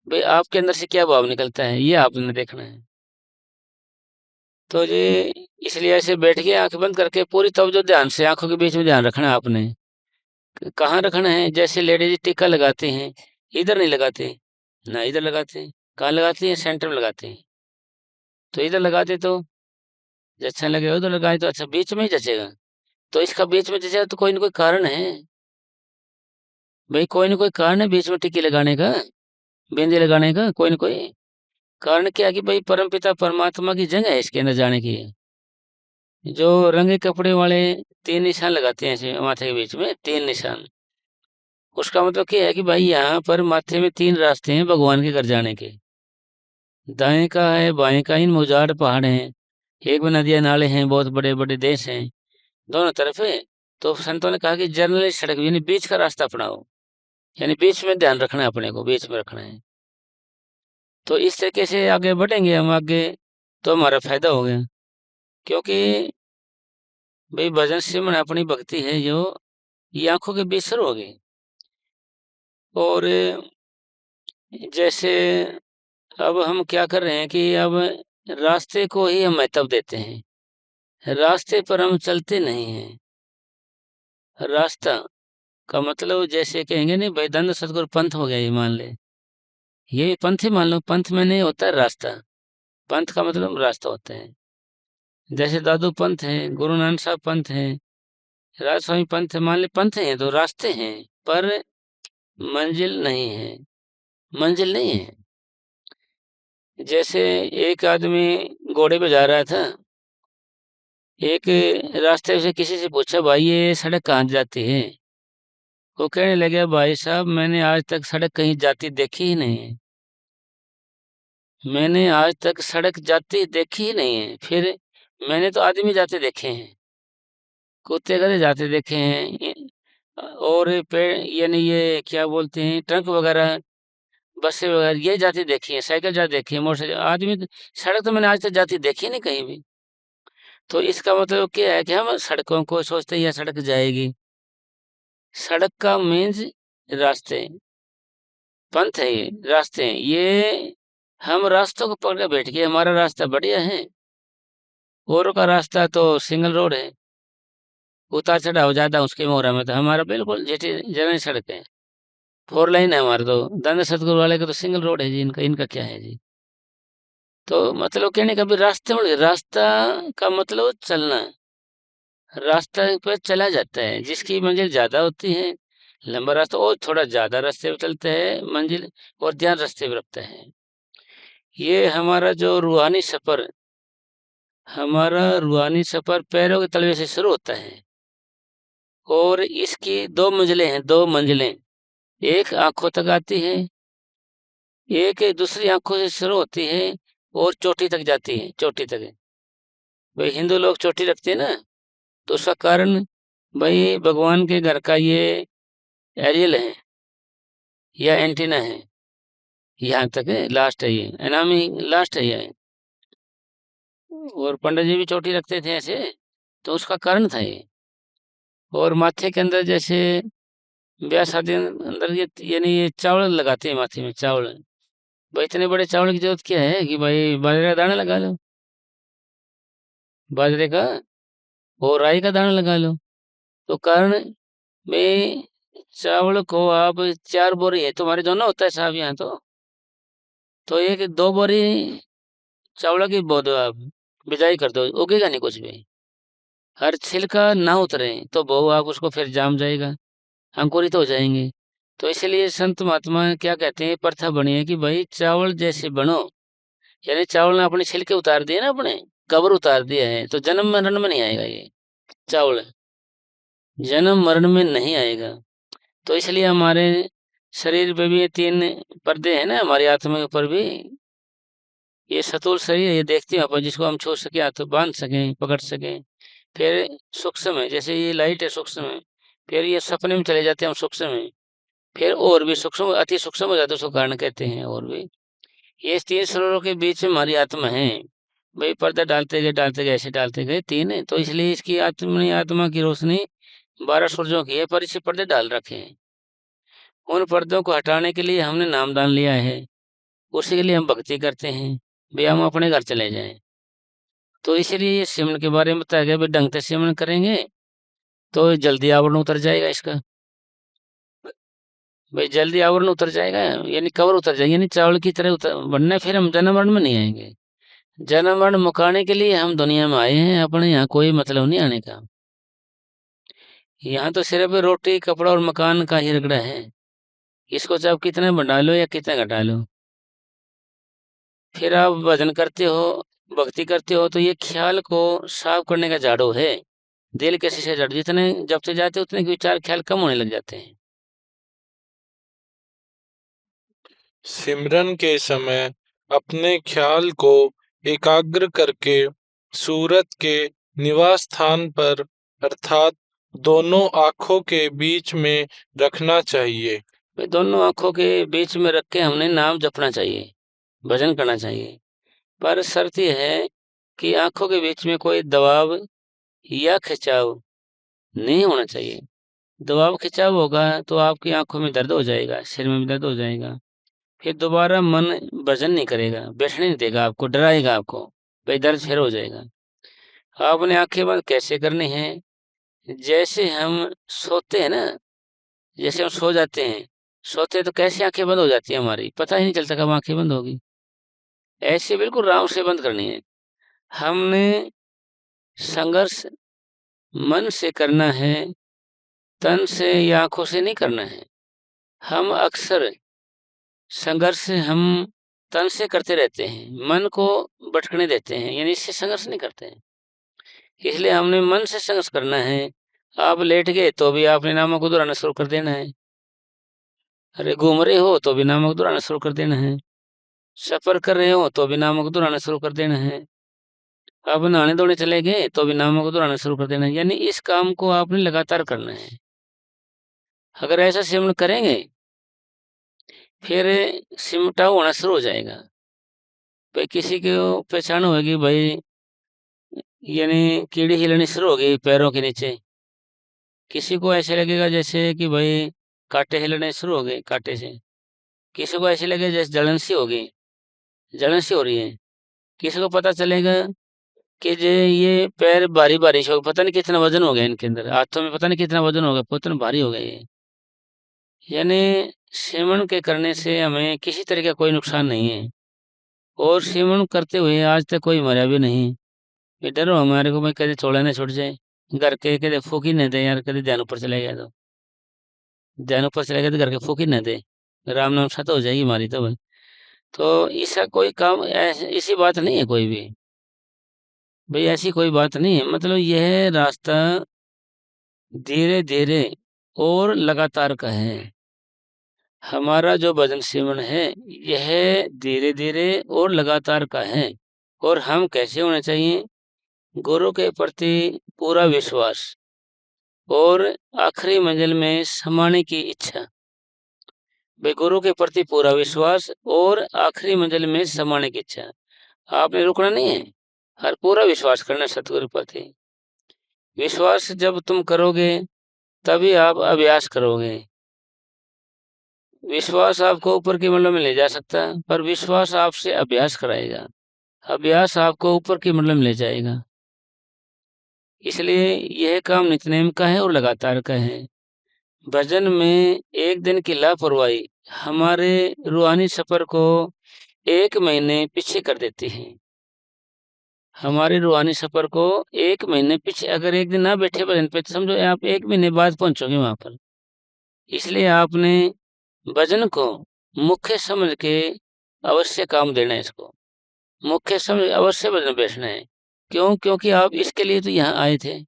भाई आपके अंदर से क्या भाव निकलता है ये आपने देखना है। तो ये इसलिए ऐसे बैठ के आंख बंद करके पूरी तवज्जो ध्यान से आंखों के बीच में ध्यान रखना है आपने। कहाँ रखना है? जैसे लेडीज टीका लगाते हैं, इधर नहीं लगाते ना इधर लगाते, कहाँ लगाती है? सेंटर में लगाते हैं। तो इधर लगाते तो अच्छा लगेगा, उधर लगाए तो अच्छा बीच में ही जचेगा। तो इसका बीच में जचेगा तो कोई ना कोई कारण है भाई, कोई ना कोई कारण है बीच में टिक्की लगाने का, बिंदी लगाने का, कोई ना कोई कारण। क्या कि भाई परमपिता परमात्मा की जगह है इसके अंदर जाने की। जो रंगे कपड़े वाले 3 निशान लगाते हैं ऐसे माथे के बीच में 3 निशान, उसका मतलब क्या है कि भाई यहाँ पर माथे में 3 रास्ते हैं भगवान के घर जाने के। दाएं का है, बाएं का, इन उजाड़ पहाड़ हैं, एक में नदियां नाले हैं, बहुत बड़े बड़े देश हैं, दोनों तरफ है। तो संतों ने कहा कि जर्नली सड़क यानी बीच का रास्ता अपनाओ, यानी बीच में ध्यान रखना है, अपने को बीच में रखना है। तो इस तरीके से आगे बढ़ेंगे हम आगे तो हमारा फायदा हो गया। क्योंकि भाई भजन सिमरन अपनी भक्ति है जो ये आंखों के बीच शुरू हो गई। और जैसे अब हम क्या कर रहे हैं कि अब रास्ते को ही हम महत्व देते हैं, रास्ते पर हम चलते नहीं हैं। रास्ता का मतलब जैसे कहेंगे नहीं भाई दंड सतगुरु पंथ हो गया, ये मान ले, ये पंथ ही मान लो, पंथ में नहीं होता है रास्ता, पंथ का मतलब रास्ता होता है। जैसे दादू पंथ है, गुरु नानक साहब पंथ है, राज स्वामी पंथ है, मान ले पंथ है तो रास्ते हैं, पर मंजिल नहीं है, मंजिल नहीं है। जैसे एक आदमी घोड़े पे जा रहा था, एक रास्ते से किसी से पूछा भाई ये सड़क कहाँ जाती है? वो कहने लगे भाई साहब मैंने आज तक सड़क कहीं जाती देखी ही नहीं है, मैंने आज तक सड़क जाती देखी ही नहीं है। फिर मैंने तो आदमी जाते देखे हैं, कुत्ते गधे जाते देखे हैं, और पेड़ यानी ये क्या बोलते हैं ट्रक वगैरह, बसें वगैरह ये जाती देखी है, साइकिल जाती देखी है, मोटरसाइकिल, आदमी सड़क तो मैंने आज तक जाती देखी नहीं कहीं भी। तो इसका मतलब क्या है कि हम सड़कों को सोचते हैं यह सड़क जाएगी, सड़क का मीन्स रास्ते, पंथ है, ये रास्ते हैं, ये हम रास्तों को पकड़ के बैठ गए, हमारा रास्ता बढ़िया है, औरों का रास्ता तो सिंगल रोड है, उतार चढ़ाव ज्यादा उसके मोहरा में, तो हमारा बिल्कुल जेटी जर्नी सड़क है। 4 लाइन है हमारा, तो दंड सतगुरु वाले का तो सिंगल रोड है जी, इनका क्या है जी। तो मतलब कहने का भी रास्ते में, रास्ता का मतलब चलना, रास्ता पे चला जाता है, जिसकी मंजिल ज्यादा होती है, लंबा रास्ता, और थोड़ा ज्यादा रास्ते पे चलता है मंजिल, और ध्यान रास्ते पे रखता है। ये हमारा जो रूहानी सफर, हमारा रूहानी सफर पैरों के तलवे से शुरू होता है, और इसकी 2 मंजिलें हैं, 2 मंजिलें, एक आंखों तक आती है, एक दूसरी आंखों से शुरू होती है और चोटी तक जाती है, चोटी तक। भाई हिंदू लोग चोटी रखते हैं ना, तो उसका कारण भाई भगवान के घर का ये एरियल है या एंटीना है, यहाँ तक है, लास्ट है ये, एनामी लास्ट है ये। और पंडित जी भी चोटी रखते थे ऐसे, तो उसका कारण था ये। और माथे के अंदर जैसे ब्याह शादी के अंदर ये, यानी ये चावल लगाते हैं माथे में, चावल। भाई इतने बड़े चावल की जरूरत क्या है कि भाई बाजरे का दाना लगा लो, बाजरे का और राई का दाना लगा लो। तो कारण में चावल को आप 4 बोरी है, तुम्हारे जो ना होता है साहब यहाँ, तो एक 2 बोरी चावल की बो दो आप, बिजाई कर दो, उगेगा नहीं कुछ भी। हर छिलका ना उतरे तो बो आप उसको, फिर जाम जाएगा, अंकुरित हो जाएंगे। तो इसलिए संत महात्मा क्या कहते हैं, प्रथा बनी है कि भाई चावल जैसे बनो, यानी चावल ने अपने छिलके उतार दिए ना, अपने कब्र उतार दिया है, तो जन्म मरण में नहीं आएगा ये चावल, जन्म मरण में नहीं आएगा। तो इसलिए हमारे शरीर पे भी ये 3 पर्दे हैं ना, हमारी आत्मा के ऊपर भी। ये सतुल शरीर है, ये देखते हैं अपन, जिसको हम छू सके, हाथ बांध सकें, पकड़ सकें। फिर सूक्ष्म है, जैसे ये लाइट है सूक्ष्म है, फिर ये सपने में चले जाते हैं हम सूक्ष्म में, फिर और भी सूक्ष्म, अति सूक्ष्म हो जाते हैं, उसको कारण कहते हैं। और भी ये 3 शरीरों के बीच में हमारी आत्मा है। भाई पर्दा डालते गए ऐसे डालते गए 3 है, तो इसलिए इसकी आत्मा की रोशनी 12 सूरजों की है, पर इसे पर्दे डाल रखे हैं। उन पर्दों को हटाने के लिए हमने नामदान लिया है, उसी के लिए हम भक्ति करते हैं, भाई हम अपने घर चले जाएं। तो इसीलिए ये सिमरन के बारे में बताया गया, भाई ढंग से सिमरन करेंगे तो जल्दी आवरण उतर जाएगा इसका, भाई जल्दी आवरण उतर जाएगा, यानी कवर उतर जाएगा, यानी चावल की तरह उतर बनना, फिर हम जन्म मरण में नहीं आएंगे। जन्म मरण मुकाने के लिए हम दुनिया में आए हैं, अपने यहाँ कोई मतलब नहीं आने का। यहाँ तो सिर्फ रोटी कपड़ा और मकान का ही रगड़ा है, इसको चाहे आप कितना बढ़ा लो या कितना घटा लो। फिर आप भजन करते हो, भक्ति करते हो, तो ये ख्याल को साफ करने का झाड़ू है, दिल के शीशे झाड़ू। जितने जपते जाते हैं उतने विचार ख्याल कम होने लग जाते हैं। सिमरन के समय अपने ख्याल को एकाग्र करके सूरत के निवास स्थान पर अर्थात दोनों आंखों के बीच में रखना चाहिए। भाई दोनों आंखों के बीच में रख के हमने नाम जपना चाहिए, भजन करना चाहिए। पर शर्त यह है कि आंखों के बीच में कोई दबाव या खिंचाव नहीं होना चाहिए। दबाव खिंचाव होगा तो आपकी आंखों में दर्द हो जाएगा, सिर में भी दर्द हो जाएगा, फिर दोबारा मन भजन नहीं करेगा, बैठने नहीं देगा आपको, डराएगा आपको, भाई दर्द फिर हो जाएगा। आपने आंखें बंद कैसे करनी है, जैसे हम सोते हैं ना, जैसे हम सो जाते हैं, सोते हैं तो कैसे आंखें बंद हो जाती है हमारी, पता ही नहीं चलता कब आंखें बंद होगी। ऐसे बिल्कुल आराम से बंद करनी है। हमने संघर्ष मन से करना है, तन से या आंखों से नहीं करना है। हम अक्सर संघर्ष हम तन से करते रहते हैं, मन को भटकने देते हैं, यानी इससे संघर्ष नहीं करते हैं। इसलिए हमने मन से संघर्ष करना है। आप लेट गए तो भी आपने नामों को दोहराना शुरू कर देना है, अरे घूम रहे हो तो भी नामों को दोहराना शुरू कर देना है, सफर कर रहे हो तो भी नामों को दोहराना शुरू कर देना है, अब नहाने धोने चले गए तो भी नामों को दोहराना शुरू कर देना है। यानी इस काम को आपने लगातार करना है। अगर ऐसा सिमरन करेंगे फिर सिमटाव होना शुरू हो जाएगा। भाई किसी को पहचान होगी, भाई यानी कीड़ी हिलनी शुरू हो गई पैरों के नीचे, किसी को ऐसे लगेगा जैसे कि भाई कांटे हिलने शुरू हो गए कांटे से, किसी को ऐसे लगेगा जैसे जलन सी हो गई, जलन सी हो रही है, किसी को पता चलेगा कि ये पैर भारी बारिश हो, पता नहीं कितना वजन हो गया इनके अंदर, हाथों में पता नहीं कितना वजन हो गया, इतना भारी हो गया ये। यानी सिमरन के करने से हमें किसी तरह का कोई नुकसान नहीं है, और सिमरन करते हुए आज तक कोई मरा भी नहीं। ये डरो हमारे को भाई कभी थोड़ा ना छूट जाए, घर के कदे फूक ही न दे यार, कभी ध्यान ऊपर चले गया तो ध्यान ऊपर चले गया तो घर के फूक ही न दे, राम नाम सत हो जाएगी हमारी तो भाई। तो इसका कोई काम ऐसी बात नहीं है कोई भी, भाई ऐसी कोई बात नहीं है। मतलब यह रास्ता धीरे धीरे और लगातार का है। हमारा जो भजन सिमरन है यह धीरे धीरे और लगातार का है। और हम कैसे होने चाहिए? गुरु के प्रति पूरा विश्वास और आखिरी मंजिल में समाने की इच्छा। भाई गुरु के प्रति पूरा विश्वास और आखिरी मंजिल में समाने की इच्छा। आपने रुकना नहीं है, हर पूरा विश्वास करना सतगुरु प्रति। विश्वास जब तुम करोगे तभी आप अभ्यास करोगे। विश्वास आपको ऊपर की मंडल में ले जा सकता है, पर विश्वास आपसे अभ्यास कराएगा, अभ्यास आपको ऊपर की मंडल में ले जाएगा। इसलिए यह काम नित्यनेम का है और लगातार का है। भजन में एक दिन की लापरवाही हमारे रूहानी सफर को 1 महीने पीछे कर देती है। हमारे रूहानी सफर को 1 महीने पीछे, अगर एक दिन ना बैठे भजन पे तो समझो आप 1 महीने बाद पहुंचोगे वहां पर। इसलिए आपने भजन को मुख्य समझ के अवश्य काम देना है, इसको मुख्य समझ अवश्य भजन बैठना है। क्यों? क्योंकि आप इसके लिए तो यहाँ आए थे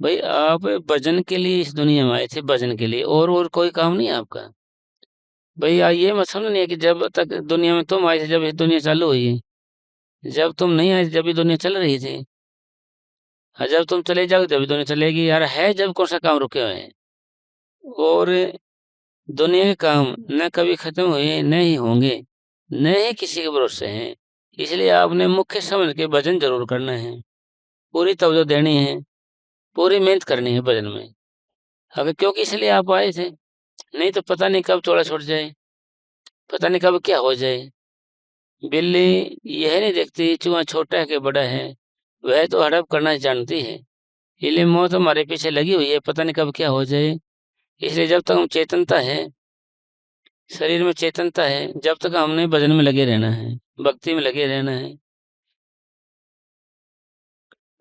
भाई, आप भजन के लिए इस दुनिया में आए थे, भजन के लिए, और कोई काम नहीं है आपका। भाई ये मत समझ नहीं है कि जब तक दुनिया में तुम आए थे जब ये दुनिया चालू हुई है, जब तुम नहीं आए थे जब ये दुनिया चल रही थी, और जब तुम चले जाओगे तभी दुनिया चलेगी। यार है जब कौन सा काम रुके हुए हैं? और दुनिया के काम न कभी खत्म हुए न ही होंगे, न ही किसी के भरोसे हैं। इसलिए आपने मुख्य समझ के भजन जरूर करना है, पूरी तवज्जो देनी है, पूरी मेहनत करनी है भजन में। अगर क्योंकि इसलिए आप आए थे, नहीं तो पता नहीं कब चौड़ा छूट जाए, पता नहीं कब क्या हो जाए। बिल्ली यह नहीं देखती चूहा छोटा है कि बड़ा है, वह तो हड़प करना जानती है। इसलिए मौत हमारे पीछे लगी हुई है, पता नहीं कब क्या हो जाए। इसलिए जब तक हम चेतनता है, शरीर में चेतनता है, जब तक हमने भजन में लगे रहना है, भक्ति में लगे रहना है।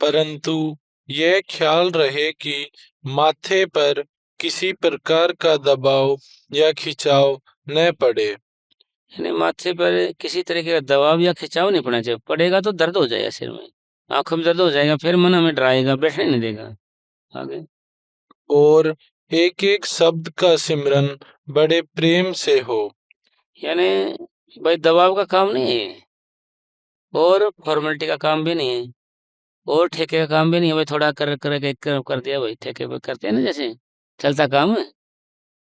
परंतु यह ख्याल रहे कि माथे पर किसी प्रकार का दबाव या खिंचाव न पड़े। यानी माथे पर किसी तरीके का दबाव या खिंचाव नहीं पड़ना चाहिए। पड़ेगा तो दर्द हो जाएगा, सिर में आंखों में दर्द हो जाएगा, फिर मन हमें डराएगा, बैठने नहीं देगा आगे। और एक एक शब्द का सिमरन बड़े प्रेम से हो। यानी भाई दबाव का काम नहीं है, और फॉर्मेलिटी का काम भी नहीं है, और ठेके का काम भी नहीं है। भाई थोड़ा कर दिया, भाई ठेके पे करते हैं ना जैसे चलता काम है।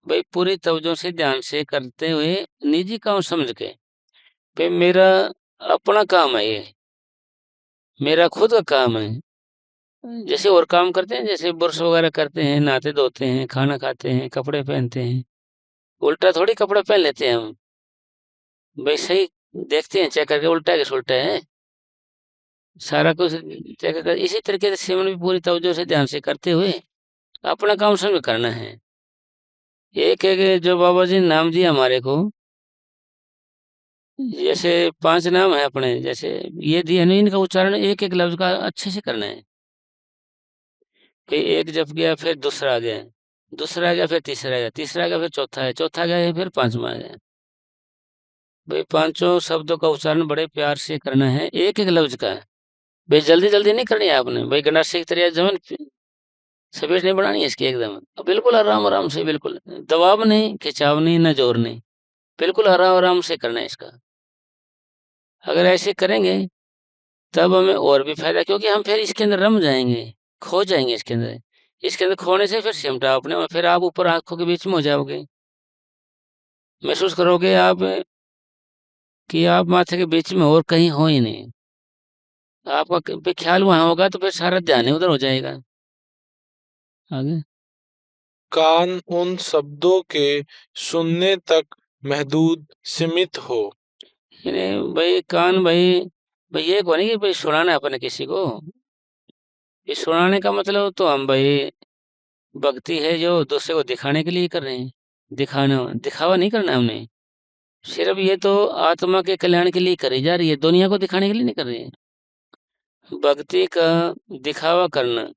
भाई पूरी तवज्जो से ध्यान से करते हुए निजी काम समझ के, भाई मेरा अपना काम है, ये मेरा खुद का काम है। जैसे और काम करते हैं, जैसे ब्रश वगैरह करते हैं, नहाते धोते हैं, खाना खाते हैं, कपड़े पहनते हैं, उल्टा थोड़ी कपड़ा पहन लेते हैं हम। भाई सही देखते हैं चेक करके उल्टा है कि उल्टा है, सारा कुछ चेक कर। इसी तरीके से सिमरन भी पूरी तवज्जो से ध्यान से करते हुए अपना काम समझ करना है। एक एक जो बाबा जी ने नाम दिया हमारे को, जैसे 5 नाम है अपने, जैसे ये दिया नहीं, इनका उच्चारण एक एक लफ्ज का अच्छे से करना है। फिर एक जप गया, फिर दूसरा आ गया, दूसरा आ गया, फिर तीसरा आ गया, तीसरा आ गया, फिर चौथा है, चौथा आ गया, फिर 5वां आ गया। भाई 5 शब्दों का उच्चारण बड़े प्यार से करना है, एक एक लफ्ज का। भाई जल्दी जल्दी नहीं करनी है आपने, भाई गंडासे की तरह जमन स्पीड नहीं बढ़ानी है इसकी, एकदम बिल्कुल आराम आराम से, बिल्कुल दबाव नहीं, खिंचाव नहीं, न जोर नहीं, बिल्कुल आराम आराम से करना है इसका। अगर ऐसे करेंगे तब हमें और भी फायदा, क्योंकि हम फिर इसके अंदर रम जाएंगे, खो जाएंगे इसके अंदर। इसके अंदर खोने से फिर सिमटा अपने, और फिर आप ऊपर आंखों के बीच में हो जाओगे, महसूस करोगे आप कि आप माथे के बीच में और कहीं हो ही नहीं। आपका पे ख्याल वहां होगा तो फिर सारा ध्यान ही उधर हो जाएगा आगे। कान उन शब्दों के सुनने तक महदूद सीमित हो। यानी भाई कान, भाई भाई ये को नहीं कि भाई सुनाना है अपने किसी को। ये सुनाने का मतलब तो हम भाई भक्ति है जो दूसरे को दिखाने के लिए कर रहे हैं। दिखावा नहीं करना हमने। सिर्फ ये तो आत्मा के कल्याण के लिए करी जा रही है, दुनिया को दिखाने के लिए नहीं कर रही है। भक्ति का दिखावा करना,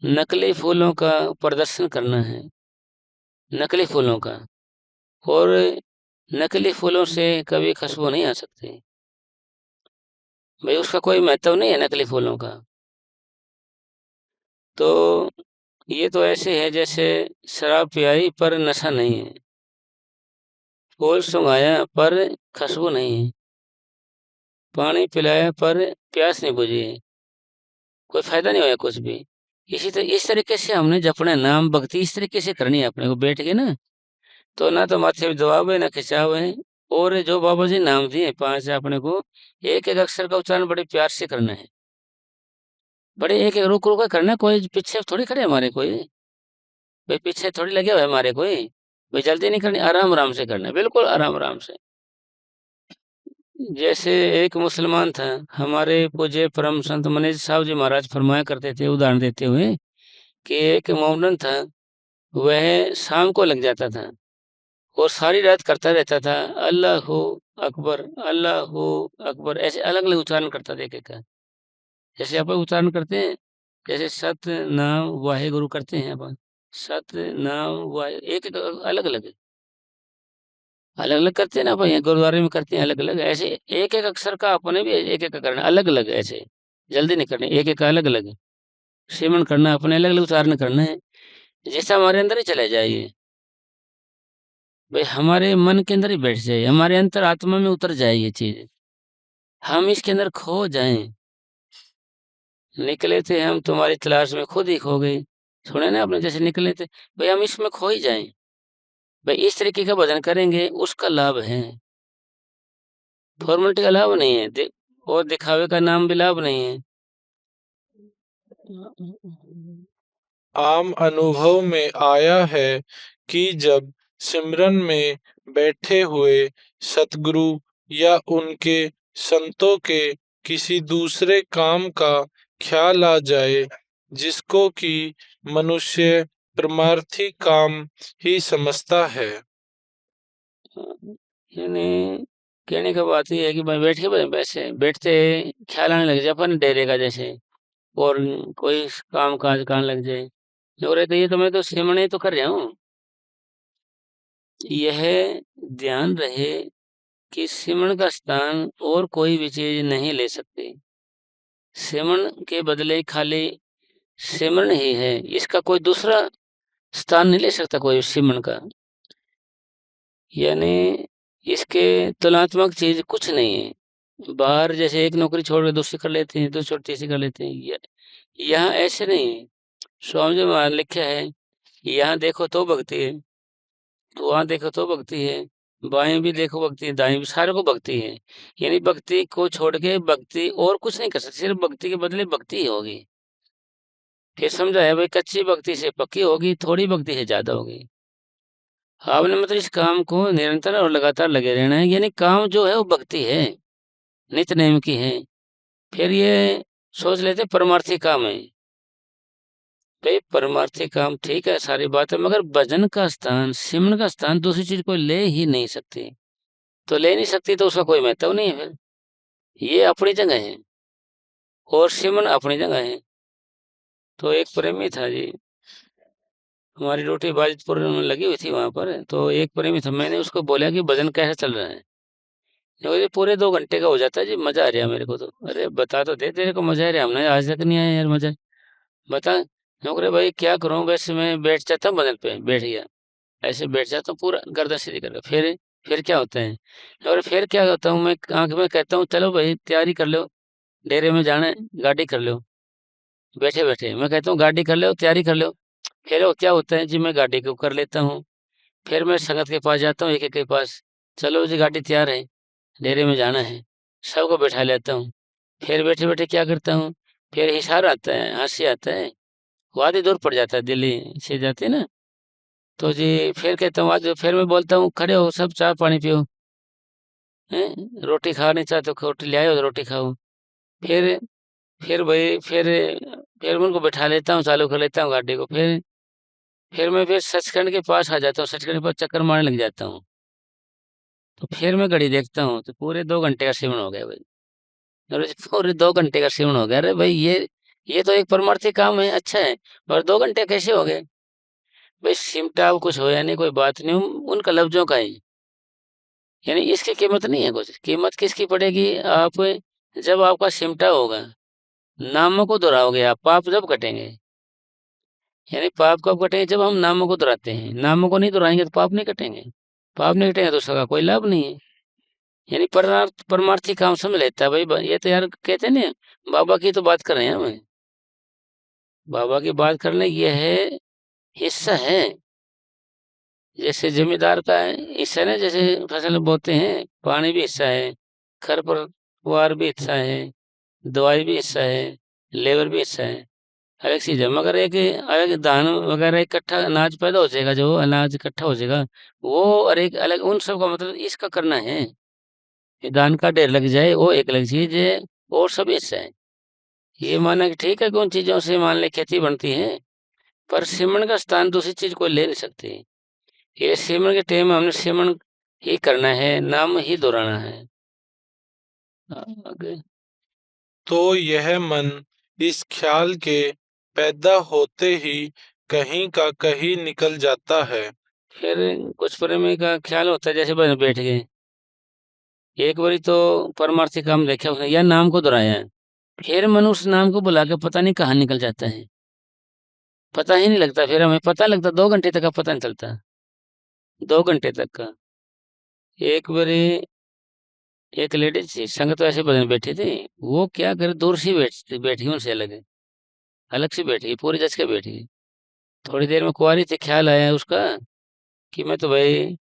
नकली फूलों का प्रदर्शन करना है, नकली फूलों का। और नकली फूलों से कभी खुशबू नहीं आ सकती भाई, उसका कोई महत्व नहीं है नकली फूलों का। तो ये तो ऐसे है जैसे शराब पियाई पर नशा नहीं है, फूल सुंघाया पर खुशबू नहीं है, पानी पिलाया पर प्यास नहीं बुझी है, कोई फायदा नहीं होया कुछ भी। इस तरीके से हमने जपना नाम भक्ति इस तरीके से करनी है अपने को बैठ के ना, तो ना तो माथे में दबाव है ना खिंचाव है। और जो बाबा जी नाम दिए 5 अपने को, एक एक अक्षर का उच्चारण बड़े प्यार से करना है, बड़े एक एक रुक रुक के करना है। कोई पीछे थोड़ी खड़े हमारे, कोई पीछे थोड़ी लगे हुए हमारे, कोई जल्दी नहीं करनी, आराम आराम से करना है, बिल्कुल आराम आराम से। जैसे एक मुसलमान था, हमारे पूज्य परम संत मनीष साहब जी महाराज फरमाया करते थे उदाहरण देते हुए कि एक मोमडन था, वह शाम को लग जाता था और सारी रात करता रहता था अल्लाह अकबर, अल्लाह अकबर, ऐसे अलग अलग उच्चारण करता था एक एक का। जैसे अपन उच्चारण करते हैं, जैसे सत नाम वाहे गुरु करते हैं अपन, सत नाम वाहे, एक एक अलग अलग करते हैं ना अपन, यहाँ गुरुद्वारे में करते हैं अलग अलग। ऐसे एक एक अक्षर का अपने भी एक एक करना अलग अलग, ऐसे जल्दी नहीं करने, एक एक अलग अलग सिमरन करना, अपने अलग अलग उच्चारण करना है, जैसा हमारे अंदर ही चला जाए ये भाई, हमारे मन के अंदर ही बैठ जाए, हमारे अंतर आत्मा में उतर जाए ये चीज, हम इसके अंदर खो जाएं। निकले थे हम तुम्हारी तलाश में, खुद ही खो गए, सुने ना आपने, जैसे निकले थे भाई, हम इसमें खो ही जाएं भाई। इस तरीके का भजन करेंगे उसका लाभ है, फॉर्मेलिटी का लाभ नहीं है, और दिखावे का नाम भी लाभ नहीं है। आम अनुभव में आया है कि जब सिमरन में बैठे हुए सतगुरु या उनके संतों के किसी दूसरे काम का ख्याल आ जाए, जिसको कि मनुष्य परमार्थी काम ही समझता है। यानी कहने का बात ये है कि भाई बैठ के वैसे बैठते ख्याल आने लग जाए अपन डेरे का जैसे, और कोई काम काज करने लग जाए, जो रहते ये तो मैं तो सिमरन ही तो कर रहा हूँ। यह ध्यान रहे कि सिमरन का स्थान और कोई भी चीज नहीं ले सकती, सिमरन के बदले खाली सिमरन ही है, इसका कोई दूसरा स्थान नहीं ले सकता कोई सिमरन का। यानी इसके तुलनात्मक चीज कुछ नहीं है। बाहर जैसे एक नौकरी छोड़ कर दूसरी कर लेते हैं, दूसरी छोड़ तीसरी कर लेते हैं, यहाँ ऐसे नहीं है। स्वामी जी महाराज लिखा है, यहाँ देखो तो भक्ति है, वहाँ देखो तो भक्ति है, बाएं भी देखो भक्ति है, दाएं भी, सारे को भक्ति है। यानी भक्ति को छोड़ के भक्ति और कुछ नहीं कर सकते, सिर्फ भक्ति के बदले भक्ति ही होगी। फिर समझा है भाई, कच्ची भक्ति से पक्की होगी, थोड़ी भक्ति से ज्यादा होगी। आपने मतलब इस काम को निरंतर और लगातार लगे रहना है, यानी काम जो है वो भक्ति है, नित्य नेम की है। फिर ये सोच लेते परमार्थी काम है भाई, परमार्थी काम ठीक है सारी बात है, मगर भजन का स्थान, सिमरन का स्थान दूसरी चीज को ले ही नहीं सकती, तो ले नहीं सकती तो उसका कोई महत्व नहीं है। फिर ये अपनी जगह है और सिमरन अपनी जगह है। तो एक प्रेमी था जी, हमारी रोटी बाजितपुर में लगी हुई थी वहां पर, तो एक प्रेमी था, मैंने उसको बोला कि भजन कैसा चल रहा है, ये पूरे 2 घंटे का हो जाता है जी, मजा आ रहा है मेरे को। तो अरे बता तो दे, तेरे को मजा आ रहा है, हमने आज तक नहीं आया यार मजा, बता। नौकरे भाई क्या करूं, वैसे मैं बैठ जाता हूँ बदन पे, बैठ गया, ऐसे बैठ जाता हूँ पूरा गर्दन सीधी करके, फिर क्या होता है, और फिर क्या होता हूँ मैं, आंख में कहता हूँ चलो भाई तैयारी कर लो, डेरे में जाना है, गाड़ी कर लो, बैठे बैठे मैं कहता हूँ गाड़ी कर लो, तैयारी कर लो। फिर वो क्या होता है जी, मैं गाड़ी को कर लेता हूँ, फिर मैं संगत के पास जाता हूँ, एक एक के पास, चलो जी गाड़ी तैयार है, डेरे में जाना है, सबको बैठा लेता हूँ। फिर बैठे बैठे क्या करता हूँ, फिर हिसार आता है, हंसी आता है, वो आधी दूर पड़ जाता है, दिल्ली से जाते हैं ना, तो जी फिर कहता हूँ, आज फिर मैं बोलता हूँ खड़े हो सब, चाय पानी पियो, हैं रोटी खा नहीं चाहते तो रोटी ले आए तो रोटी खाओ। फिर फिर भाई फिर उनको बैठा लेता हूँ, चालू कर लेता हूँ गाड़ी को, फिर फिर मैं फिर सचखंड के पास आ जाता हूँ, सचखंड के पास चक्कर मारने लग जाता हूँ। तो फिर मैं घड़ी देखता हूँ तो पूरे 2 घंटे का सेवन हो गया भाई। अरे पूरे 2 घंटे का सेवन हो गया। अरे भाई ये तो एक परमार्थी काम है, अच्छा है, और 2 घंटे कैसे हो गए? भाई सिमटा अब कुछ होया नहीं, कोई बात नहीं, उनका लफ्ज़ों का ही। यानी इसकी कीमत नहीं है कुछ। कीमत किसकी पड़ेगी? आप जब आपका सिमटा होगा, नामों को दोहराओगे आप, पाप जब कटेंगे। यानी पाप कब कटेंगे? जब हम नामों को दोहराते हैं। नामों को नहीं दोहराएंगे तो पाप नहीं कटेंगे। पाप नहीं कटेंगे तो उसका कोई लाभ नहीं है। यानी परमार्थी काम समझ लेता है भाई। ये तो यार कहते हैं ना, बाबा की तो बात कर रहे हैं हम। बाबा की बात कर लें, ये है हिस्सा है। जैसे जमींदार का हिस्सा है ना, जैसे फसल बोते हैं, पानी भी हिस्सा है, खरपतवार भी हिस्सा है, दवाई भी हिस्सा है, लेबर भी हिस्सा है। हर एक चीज़ है। मगर एक अलग धान वगैरह इकट्ठा अनाज पैदा हो जाएगा, जो अनाज इकट्ठा हो जाएगा, वो और एक अलग, उन सब का मतलब इसका करना है। ये धान का ढेर लग जाए वो एक अलग चीज है, और सब हिस्सा है। ये माना कि ठीक है कि उन चीजों से मान ले खेती बनती है, पर सिमरन का स्थान दूसरी चीज कोई ले नहीं सकती। ये सिमरन के टाइम में हमने सिमरन ही करना है, नाम ही दोहराना है। आगे तो यह मन इस ख्याल के पैदा होते ही कहीं का कहीं निकल जाता है। फिर कुछ प्रेमी का ख्याल होता है, जैसे बस बैठ गए। एक बारी तो परमार्थी काम देखा उसने, या नाम को दोहराया है, फिर मन उस नाम को बुला के पता नहीं कहाँ निकल जाता है, पता ही नहीं लगता। फिर हमें पता लगता 2 घंटे तक का पता नहीं चलता, 2 घंटे तक का। एक बारी एक लेडीज थी, संगत ऐसे भजन बैठी थी, वो क्या करे, दूर से बैठी बैठी उनसे अलग अलग से बैठी, पूरी जच के बैठी। थोड़ी देर में कुंवारी थी, ख्याल आया उसका कि मैं तो भाई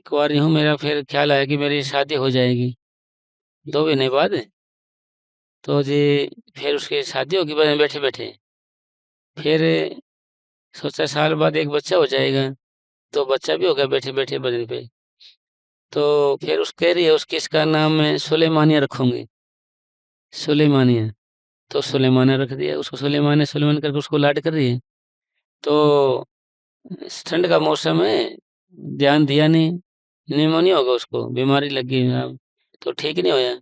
कुंवारी हूँ, मेरा फिर ख्याल आया कि मेरी शादी हो जाएगी 2 महीने बाद। तो जी फिर उसकी शादी होगी भजन बैठे बैठे। फिर सोचा साल बाद एक बच्चा हो जाएगा, तो बच्चा भी हो गया बैठे बैठे भजन पे। तो फिर उस कह रही है उसकी, इसका नाम मैं सुलेमानिया रखूंगी, सुलेमानिया। तो सुलेमाना रख दिया उसको, सुलेमान सुलेमान करके उसको लाड कर रही है। तो ठंड का मौसम है, ध्यान दिया नहीं, निमोनिया होगा उसको, बीमारी लगी अब, तो ठीक नहीं होया।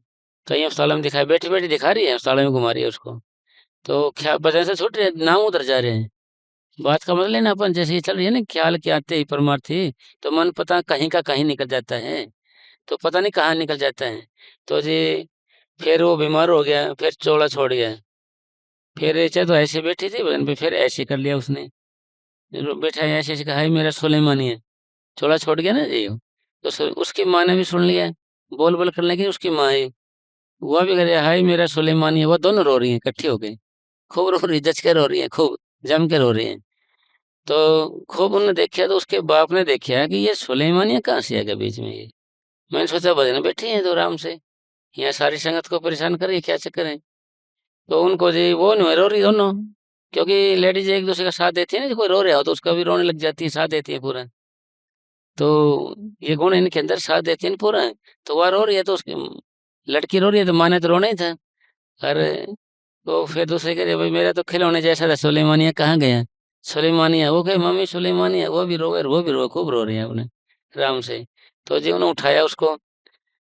कहीं अस्पताल में दिखाया, बैठी बैठी दिखा रही है, अस्पताल में घुमा रही है उसको। तो क्या बदन से छूट रहे, नाम उधर जा रहे हैं। बात का मतलब लेना, अपन जैसे ही चल रही है ना, ख्याल के आते ही परमार्थी, तो मन पता कहीं का कहीं निकल जाता है, तो पता नहीं कहाँ निकल जाता है। तो जी फिर वो बीमार हो गया, फिर चोला छोड़ गया। फिर चाहे तो ऐसे बैठी थी बदन पे, फिर ऐसे कर लिया उसने, बैठा है ऐसे ऐसे कहा, "हाय मेरा सुलेमानी है।" चोला छोड़ गया ना जी वो। तो उसकी माँ ने भी सुन लिया, बोल बोल कर लगी उसकी माँ है, वह भी कह रही है, "हाय मेरा सुलेमानी है।" वो दोनों रो रही हैं इकट्ठी हो गई, खूब रो रही, जच के रो रही है, खूब जम के रो रही है। तो खूब उन्होंने देखा, तो उसके बाप ने देखा कि ये सुलेमानिया कहाँ से आ गया बीच में ये। मैंने सोचा भजन बैठी हैं तो आराम से, यहाँ सारी संगत को परेशान कर रही है, क्या चक्कर है। तो उनको जी वो नहीं रो रही दोनों, क्योंकि लेडीज एक दूसरे का साथ देती है ना, कोई रो रहा हो तो उसका भी रोने लग जाती है, साथ देती है पूरा। तो ये गुण इनके अंदर साथ देती है ना पूरा। तो वह रो रही है, तो उसकी लड़की रो रही है, तो माँ ने तो रोना ही था। अरे तो फिर दूसरे कह रहे, भाई मेरा तो खिलौने जैसा था, सुलेमानिया कहाँ गया? सुलेमानिया, वो कहे मम्मी सुलेमानिया, वो भी रोए, वो भी रोए, खूब रो रही है अपने राम से। तो जी उन्होंने उठाया उसको,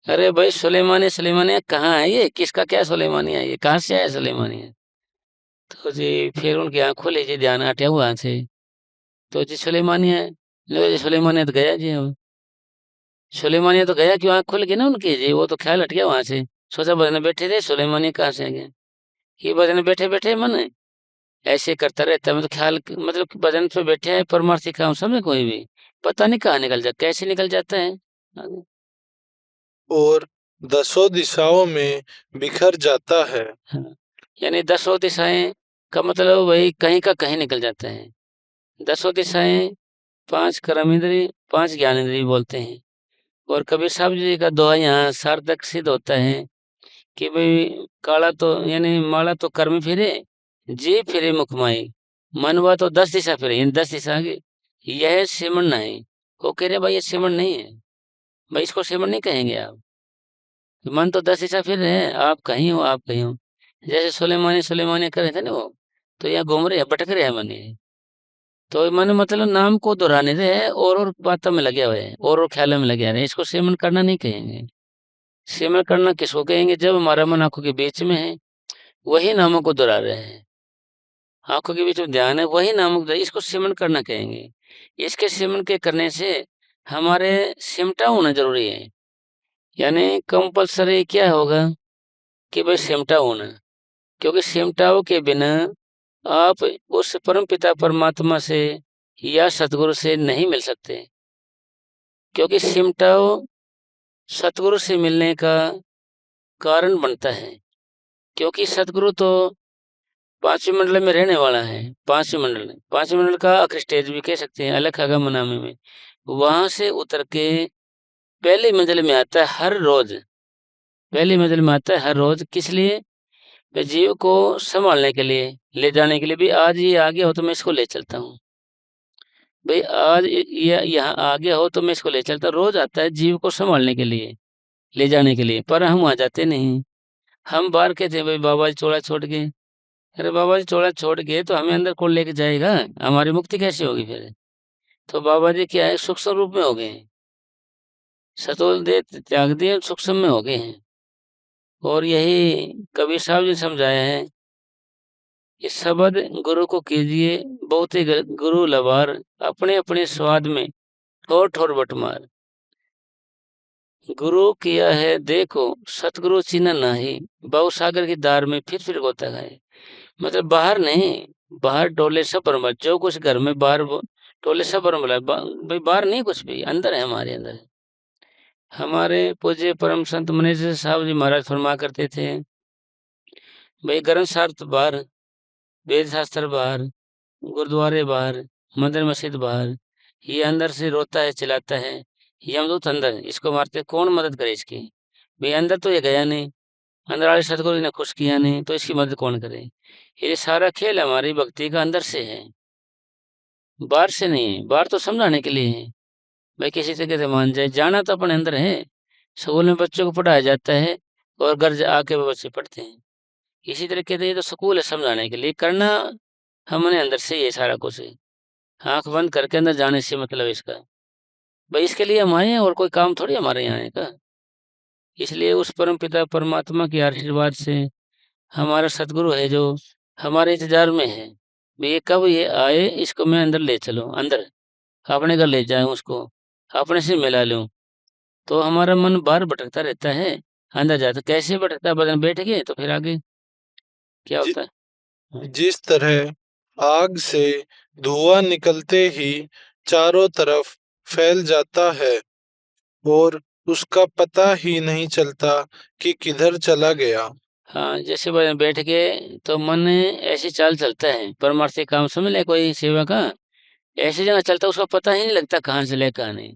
अरे भाई सुलेमानिया सुलेमानिया कहाँ है, ये किसका क्या सुलेमानिया है, ये कहाँ से आया सुलेमानिया? तो जी फिर उनकी आँख खुली जी, ध्यान हटा वहाँ से। तो जी सुलेमानिया, लो जी सुलेमानिया तो गया जी, वो सुलेमानिया तो गया, क्यों? आँख खुल गई ना उनकी जी, वो तो ख्याल हट गया वहाँ से। सोचा भजन बैठे थे, सुलेमानिया कहाँ से आ गया? ये भजन बैठे बैठे मन ऐसे करता रहता है, मतलब ख्याल मतलब कि भजन पे बैठे हैं, परमार्थी काम समय कोई भी पता नहीं कहाँ निकल जाता, कैसे निकल जाता है आगे। और दसों दिशाओं में बिखर जाता है। हाँ, यानी दसों दिशाएं का मतलब वही कहीं का कहीं निकल जाता है। दसों दिशाएं 5 कर्म इंद्रिय, 5 ज्ञान इंद्रिय बोलते हैं। और कबीर साहब जी का दोहा यहाँ सार्थक सिद्ध होता है कि भाई काला तो यानी माला तो कर्म फिरे, जी फिरे मुख माई, मनवा तो 10 दिशा फिरे, इन 10 दिशा की यह सिमरन नहीं। वो कह रहे भाई ये सिमरन नहीं है, भाई इसको सिमरन नहीं कहेंगे आप। मन तो 10 दिशा फिर रहे हैं, आप कहीं हो, आप कहीं हो। जैसे सुलेमानी सुलेमानी कर रहे थे ना वो, तो यहाँ घूम रहे हैं, भटक रहे हैं मन ये। तो मैंने मतलब नाम को दोहराने रहे और बातों में लगे हुए हैं और ख्यालों में लगे रहे, इसको सेवन करना नहीं कहेंगे। सेवन करना किसको कहेंगे? जब हमारा मन आंखों के बीच में है, वही नामों को दोहरा रहे हैं। आंखों के बीच में ध्यान है, वही नामक, इसको सेवन करना कहेंगे। इसके सेवन के करने से हमारे सिमटा होना जरूरी है, यानी कंपलसरी क्या होगा कि भाई सिमटा होना, क्योंकि सिमटाओ के बिना आप उस परम पिता परमात्मा से या सतगुरु से नहीं मिल सकते, क्योंकि सिमटाओ सतगुरु से मिलने का कारण बनता है। क्योंकि सतगुरु तो पांचवें मंडल में रहने वाला है। पांचवें मंडल का आखिरी स्टेज भी कह सकते हैं, अलग आगम मनामी में। वहां से उतर के पहली मंजिल में आता है हर रोज। पहली मंजिल में आता है हर रोज, किस लिए? भाई जीव को संभालने के लिए, ले जाने के लिए। भी आज ये आ गया हो तो मैं इसको ले चलता हूँ, भाई आज ये यहाँ आ गया हो तो मैं इसको ले चलता। रोज आता है जीव को संभालने के लिए, ले जाने के लिए, पर हम वहां जाते नहीं। हम बाहर के थे, भाई बाबा जी चोला छोड़ के। अरे बाबा जी चोला छोड़ के तो हमें अंदर कौन लेके जाएगा? हमारी मुक्ति कैसे होगी फिर? तो बाबा जी क्या है, सूक्ष्म रूप में हो गए हैं, सतोल दे त्याग दिए, सूक्ष्म में हो गए हैं। और यही कबीर साहब जी समझाया है कि शब्द गुरु को कीजिए बहुत ही गुरु लबार, अपने अपने स्वाद में ठोर ठोर बटमार। गुरु किया है देखो सतगुरु चिन्ह नाही, बहु सागर की दार में फिर गोता है। मतलब बाहर नहीं, बाहर टोले सब पर जो कुछ घर में बाहर टोले सब पर भाई बाहर नहीं, कुछ भी अंदर है, हमारे अंदर। हमारे पूज्य परम संत मनीष साहब जी महाराज फरमा करते थे, भाई ग्रंथ शास्त्र बाहर, वेद शास्त्र बाहर, गुरुद्वारे बाहर, मंदिर मस्जिद बाहर, ये अंदर से रोता है चिल्लाता है, यमदूत अंदर, इसको मारते, कौन मदद करे इसकी? भाई अंदर तो ये गया नहीं, अंदर वाले सतगुरु ने खुश किया नहीं, तो इसकी मदद कौन करे? ये सारा खेल हमारी भक्ति का अंदर से है, बाहर से नहीं है। बाहर तो समझाने के लिए है, भाई किसी तरीके से मान जाए, जाना तो अपने अंदर है। स्कूल में बच्चों को पढ़ाया जाता है और घर आके वो बच्चे पढ़ते हैं। इसी तरीके से ये तो स्कूल है समझाने के लिए, करना हमने अंदर से ये सारा कुछ है। आंख बंद करके अंदर जाने से मतलब इसका, भाई इसके लिए हम आए हैं, और कोई काम थोड़ी हमारे यहाँ आए का। इसलिए उस परम पिता परमात्मा के आशीर्वाद से हमारा सतगुरु है जो हमारे इंतजार में है, भाई ये कब ये आए, इसको मैं अंदर ले चलो, अंदर अपने घर ले जाए, उसको अपने से मिला लूं। तो हमारा मन बाहर भटकता रहता है, अंदर जाता कैसे भटकता है? बदन बैठ गए तो फिर आगे क्या जि, होता है? जिस तरह आग से धुआं निकलते ही चारों तरफ फैल जाता है और उसका पता ही नहीं चलता कि किधर चला गया। हाँ, जैसे बदन बैठ गए तो मन ऐसी चाल चलता है, परमार्थी काम समझ ले कोई सेवा का, ऐसी जगह चलता उसको पता ही नहीं लगता कहाँ से ले कहाँ नहीं।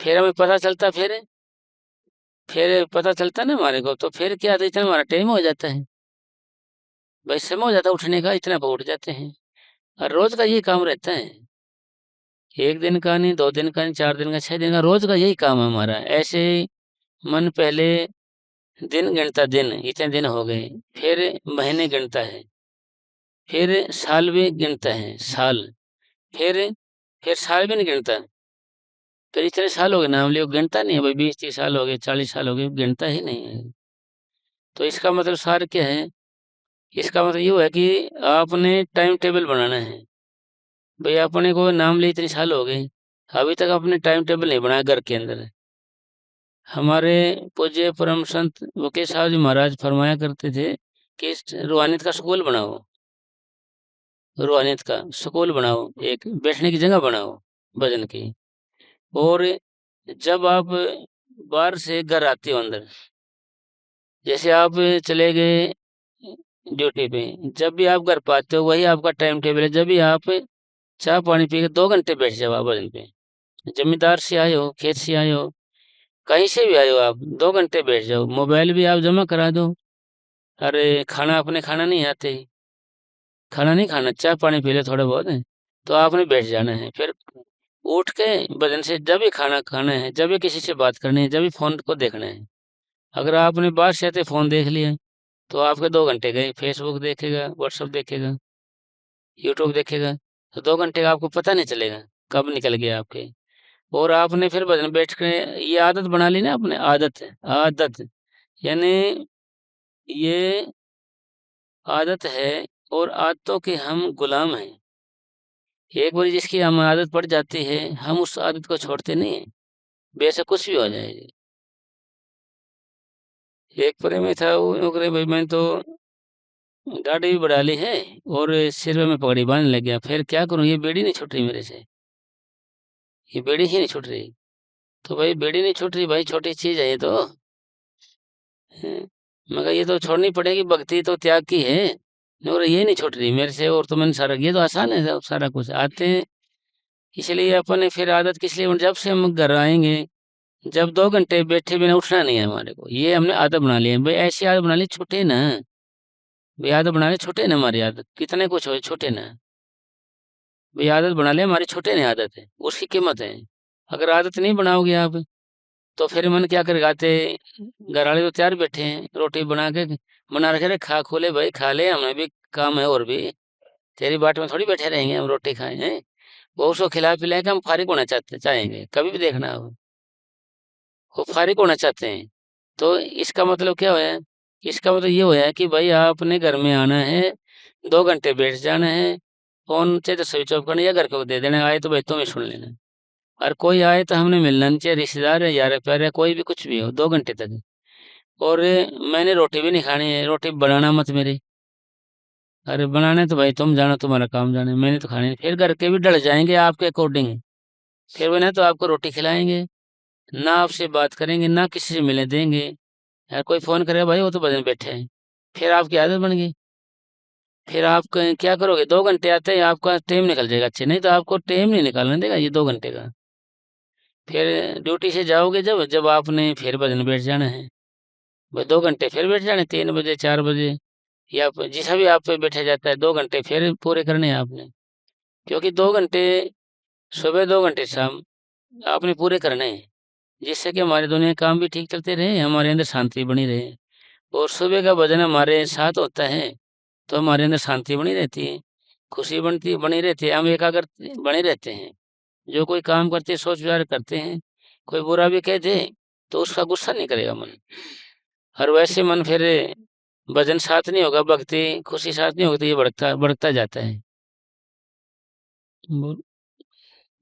फिर हमें पता चलता, फिर पता चलता ना हमारे को, तो फिर क्या था, इतना हमारा टाइम हो जाता है, भाई समय हो जाता है उठने का, इतना पर उठ जाते हैं। और रोज का यही काम रहता है, एक दिन का नहीं, 2 दिन का नहीं, 4 दिन का, 6 दिन का, रोज का यही काम है हमारा। ऐसे मन पहले दिन गिनता, दिन इतने दिन हो गए, फिर महीने गिनता है, फिर साल भी गिनता है, साल, फिर साल भी नहीं गिनता, फिर इतने साल हो गए नाम लियो, गिनता नहीं है भाई, 20-30 साल हो गए, 40 साल हो गए, गिनता ही नहीं है। तो इसका मतलब सार क्या है? इसका मतलब ये है कि आपने टाइम टेबल बनाना है। भाई अपने को नाम लिए इतने साल हो गए, अभी तक आपने टाइम टेबल नहीं बनाया घर के अंदर। हमारे पूज्य परम संत वकील साहब जी महाराज फरमाया करते थे कि रूहानियत का स्कूल बनाओ, रूहानियत का स्कूल बनाओ, एक बैठने की जगह बनाओ भजन की। और जब आप बाहर से घर आते हो अंदर, जैसे आप चले गए ड्यूटी पे, जब भी आप घर पाते हो वही आपका टाइम टेबल है। जब भी आप चाय पानी पी के 2 घंटे बैठ जाओ आप भजन पे, जमींदार से आए हो, खेत से आए हो, कहीं से भी आए हो, आप 2 घंटे बैठ जाओ। मोबाइल भी आप जमा करा दो, अरे खाना अपने खाना नहीं आते ही, खाना नहीं खाना, चाय पानी पी ले थोड़ा बहुत है, तो आपने बैठ जाना है। फिर उठ के भजन से जब भी खाना खाना है, जब भी किसी से बात करनी है, जब भी फोन को देखना है। अगर आपने बात से आते फोन देख लिया तो आपके 2 घंटे गए, फेसबुक देखेगा, व्हाट्सअप देखेगा, यूट्यूब देखेगा, तो 2 घंटे का आपको पता नहीं चलेगा कब निकल गया आपके। और आपने फिर भजन बैठ के ये आदत बना ली ना आपने, आदत यानी ये आदत है और आदतों के हम गुलाम हैं। एक बार जिसकी हम आदत पड़ जाती है, हम उस आदत को छोड़ते नहीं हैं, बेशक कुछ भी हो जाए जी। एक बार में था वो यूँ करे भाई मैंने तो दाढ़ी भी बढ़ा ली है और सिर में मैं पगड़ी बांधने लग गया, फिर क्या करूँ ये बेड़ी नहीं छूट रही मेरे से, ये बेड़ी ही नहीं छूट रही। तो भाई बेड़ी नहीं छूट रही भाई, छोटी चीज़ है ये तो। हैं, मैं कहा ये तो छोड़नी पड़ेगी, भक्ति तो त्याग की है और ये नहीं छूट रही मेरे से। और तो मैंने सारा, ये तो आसान है सब, सारा कुछ आते हैं। इसलिए अपन ने फिर आदत किस लिए, जब से हम घर आएंगे, जब 2 घंटे बैठे बिना उठना नहीं है हमारे को, ये हमने आदत बना ली है भाई। ऐसी आदत बना ली छूटे ना भाई, आदत बना ली छूटे ना हमारी आदत, कितने कुछ हो छूटे ना भाई। आदत बना ले हमारी, छूटे नहीं आदत है, उसकी कीमत है। अगर आदत नहीं बनाओगे आप तो फिर मन क्या करेगा, आते घर वाले तो तैयार बैठे हैं रोटी बना रखे रे, खा खोले भाई, खा ले, हमें भी काम है और भी, तेरी बाट में थोड़ी बैठे रहेंगे हम रोटी खाएं हैं। वो उसको खिला पिला के हम फारिग होना चाहेंगे, कभी भी देखना आप, वो फारिग होना चाहते हैं। तो इसका मतलब क्या होया, इसका मतलब ये होया कि भाई आपने घर में आना है, 2 घंटे बैठ जाना है, फ़ोन चाहे तो स्विच ऑफ करना या घर को दे देना, आए तो भाई तुम ही सुन लेना। और कोई आए तो हमने मिलना नहीं, चाहे रिश्तेदार है, यार प्यार है, कोई भी कुछ भी हो, 2 घंटे तक। और मैंने रोटी भी नहीं खानी है, रोटी बनाना मत मेरी। अरे बनाने तो भाई तुम जानो, तुम्हारा काम जाने, मैंने तो खानी नहीं। फिर घर के भी डल जाएँगे आपके अकॉर्डिंग, फिर वो ना तो आपको रोटी खिलाएँगे, ना आपसे बात करेंगे, ना किसी से मिलने देंगे। यार कोई फ़ोन करेगा भाई वो तो भजन बैठे हैं, फिर आपकी आदत बन गई। फिर आप क्या करोगे, 2 घंटे आते ही आपका टाइम निकल जाएगा अच्छे, नहीं तो आपको टाइम नहीं निकालने देगा ये 2 घंटे का। फिर ड्यूटी से जाओगे जब आपने फिर भजन बैठ जाना है, भाई 2 घंटे फिर बैठ जाना है, 3 बजे 4 बजे या जैसा भी आप पे बैठा जाता है, 2 घंटे फिर पूरे करने हैं आपने। क्योंकि 2 घंटे सुबह, 2 घंटे शाम आपने पूरे करने हैं, जिससे कि हमारी दुनिया के काम भी ठीक चलते रहे, हमारे अंदर शांति बनी रहे। और सुबह का भजन हमारे साथ होता है तो हमारे अंदर शांति बनी रहती है, खुशी बनी रहती है, हम एकाग्र बने रहते हैं। जो कोई काम करते हैं, सोच विचार करते हैं, कोई बुरा भी कह दे तो उसका गुस्सा नहीं करेगा मन। और वैसे मन फिर भजन साथ नहीं होगा, भक्ति खुशी साथ नहीं होगी, तो ये बढ़ता बढ़ता जाता है। बोल।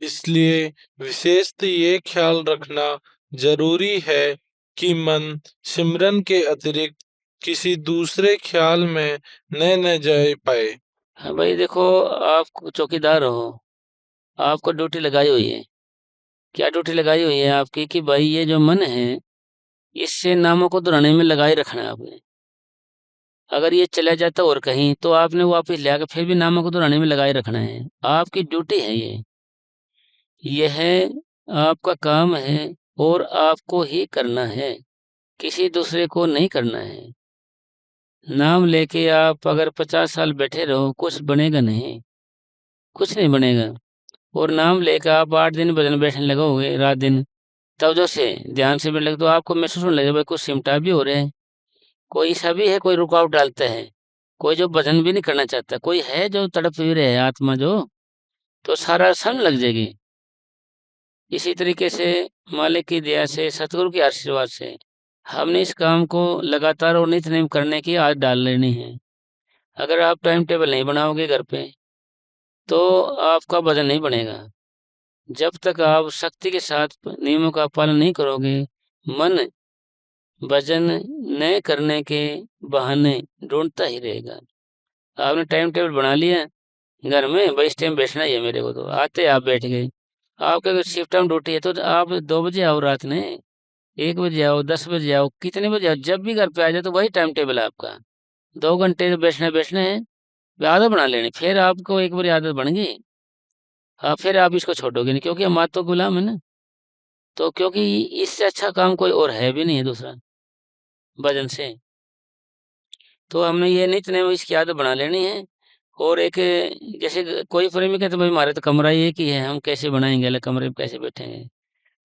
इसलिए विशेषतः ये ख्याल रखना जरूरी है कि मन सिमरन के अतिरिक्त किसी दूसरे ख्याल में न जा पाए। हाँ भाई देखो, आप चौकीदार हो, आपको ड्यूटी लगाई हुई है। क्या ड्यूटी लगाई हुई है आपकी कि भाई ये जो मन है, इससे नामों को दोहराने में लगाए रखना है आपने। अगर ये चला जाता और कहीं तो आपने वापस ले आकर फिर भी नामों को दोहराने में लगाए रखना है, आपकी ड्यूटी है ये। यह आपका काम है और आपको ही करना है, किसी दूसरे को नहीं करना है। नाम लेके आप अगर 50 साल बैठे रहो, कुछ बनेगा नहीं, कुछ नहीं बनेगा। और नाम लेकर आप 8 दिन भजन बैठने लगोगे रात दिन, तब जो से ध्यान से बैठने लगे तो आपको महसूस होने लगेगा भाई कुछ सिमटा भी हो रहे हैं। कोई ऐसा भी है, कोई रुकावट डालता है, कोई जो भजन भी नहीं करना चाहता, कोई है जो तड़प भी रहे आत्मा जो, तो सारा सन लग जाएगी। इसी तरीके से मालिक की दया से, सतगुरु के आशीर्वाद से हमने इस काम को लगातार और नित्य नेम करने की आदत डाल लेनी है। अगर आप टाइम टेबल नहीं बनाओगे घर पे तो आपका भजन नहीं बनेगा। जब तक आप शक्ति के साथ नियमों का पालन नहीं करोगे, मन भजन न करने के बहाने ढूंढता ही रहेगा। आपने टाइम टेबल बना लिया घर में, भाई इस टाइम बैठना ही है मेरे को, तो आते आप बैठ गए। आपका अगर शिफ्ट टाइम ड्यूटी है तो आप 2 बजे आओ रात में, 1 बजे आओ, 10 बजे आओ, कितने बजे आओ, जब भी घर पे आ जाए तो वही टाइम टेबल है आपका। 2 घंटे बैठना है, आदत बना लेनी। फिर आपको एक बार आदत बन गई, हाँ फिर आप इसको छोड़ोगे नहीं, क्योंकि हम तो गुलाम है ना। तो क्योंकि इससे अच्छा काम कोई और है भी नहीं है दूसरा भजन से। तो हमने ये नित्य नेम इसकी आदत बना लेनी है। और एक जैसे कोई प्रेमी कहते भाई हमारे तो कमरा ही एक ही है, हम कैसे बनाएंगे, अलग कमरे में कैसे बैठेंगे।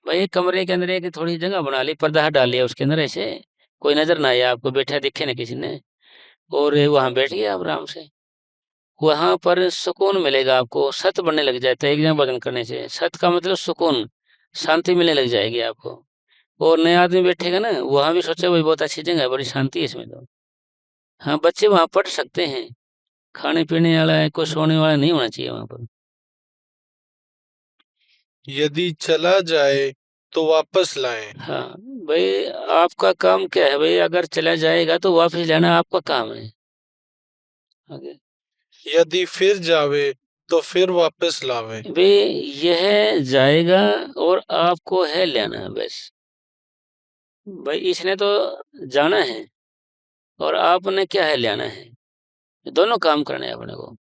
भाई एक कमरे के अंदर एक थोड़ी जगह बना ली, पर्दा हटा लिया उसके अंदर, ऐसे कोई नजर ना आए आपको, बैठा दिखे ना किसी ने, और वहां बैठ गए आप आराम से। वहां पर सुकून मिलेगा आपको, सत बनने लग जाता है एक जगह भजन करने से। सत का मतलब सुकून, शांति मिलने लग जाएगी आपको। और नया आदमी बैठेगा ना, वहां भी सोचे भाई बहुत अच्छी जगह है, बड़ी शांति है इसमें तो। हाँ, बच्चे वहां पढ़ सकते हैं, खाने पीने वाला है, कोई सोने वाला नहीं होना चाहिए वहां पर। यदि चला जाए तो वापस लाएं। हाँ भाई, आपका काम क्या है भाई? अगर चला जाएगा तो वापस लाना आपका काम है। आगे यदि फिर जावे तो फिर वापस लावे। भाई, यह जाएगा और आपको है लेना बस। भाई इसने तो जाना है और आपने क्या है लेना है, दोनों काम करने हैं अपने को।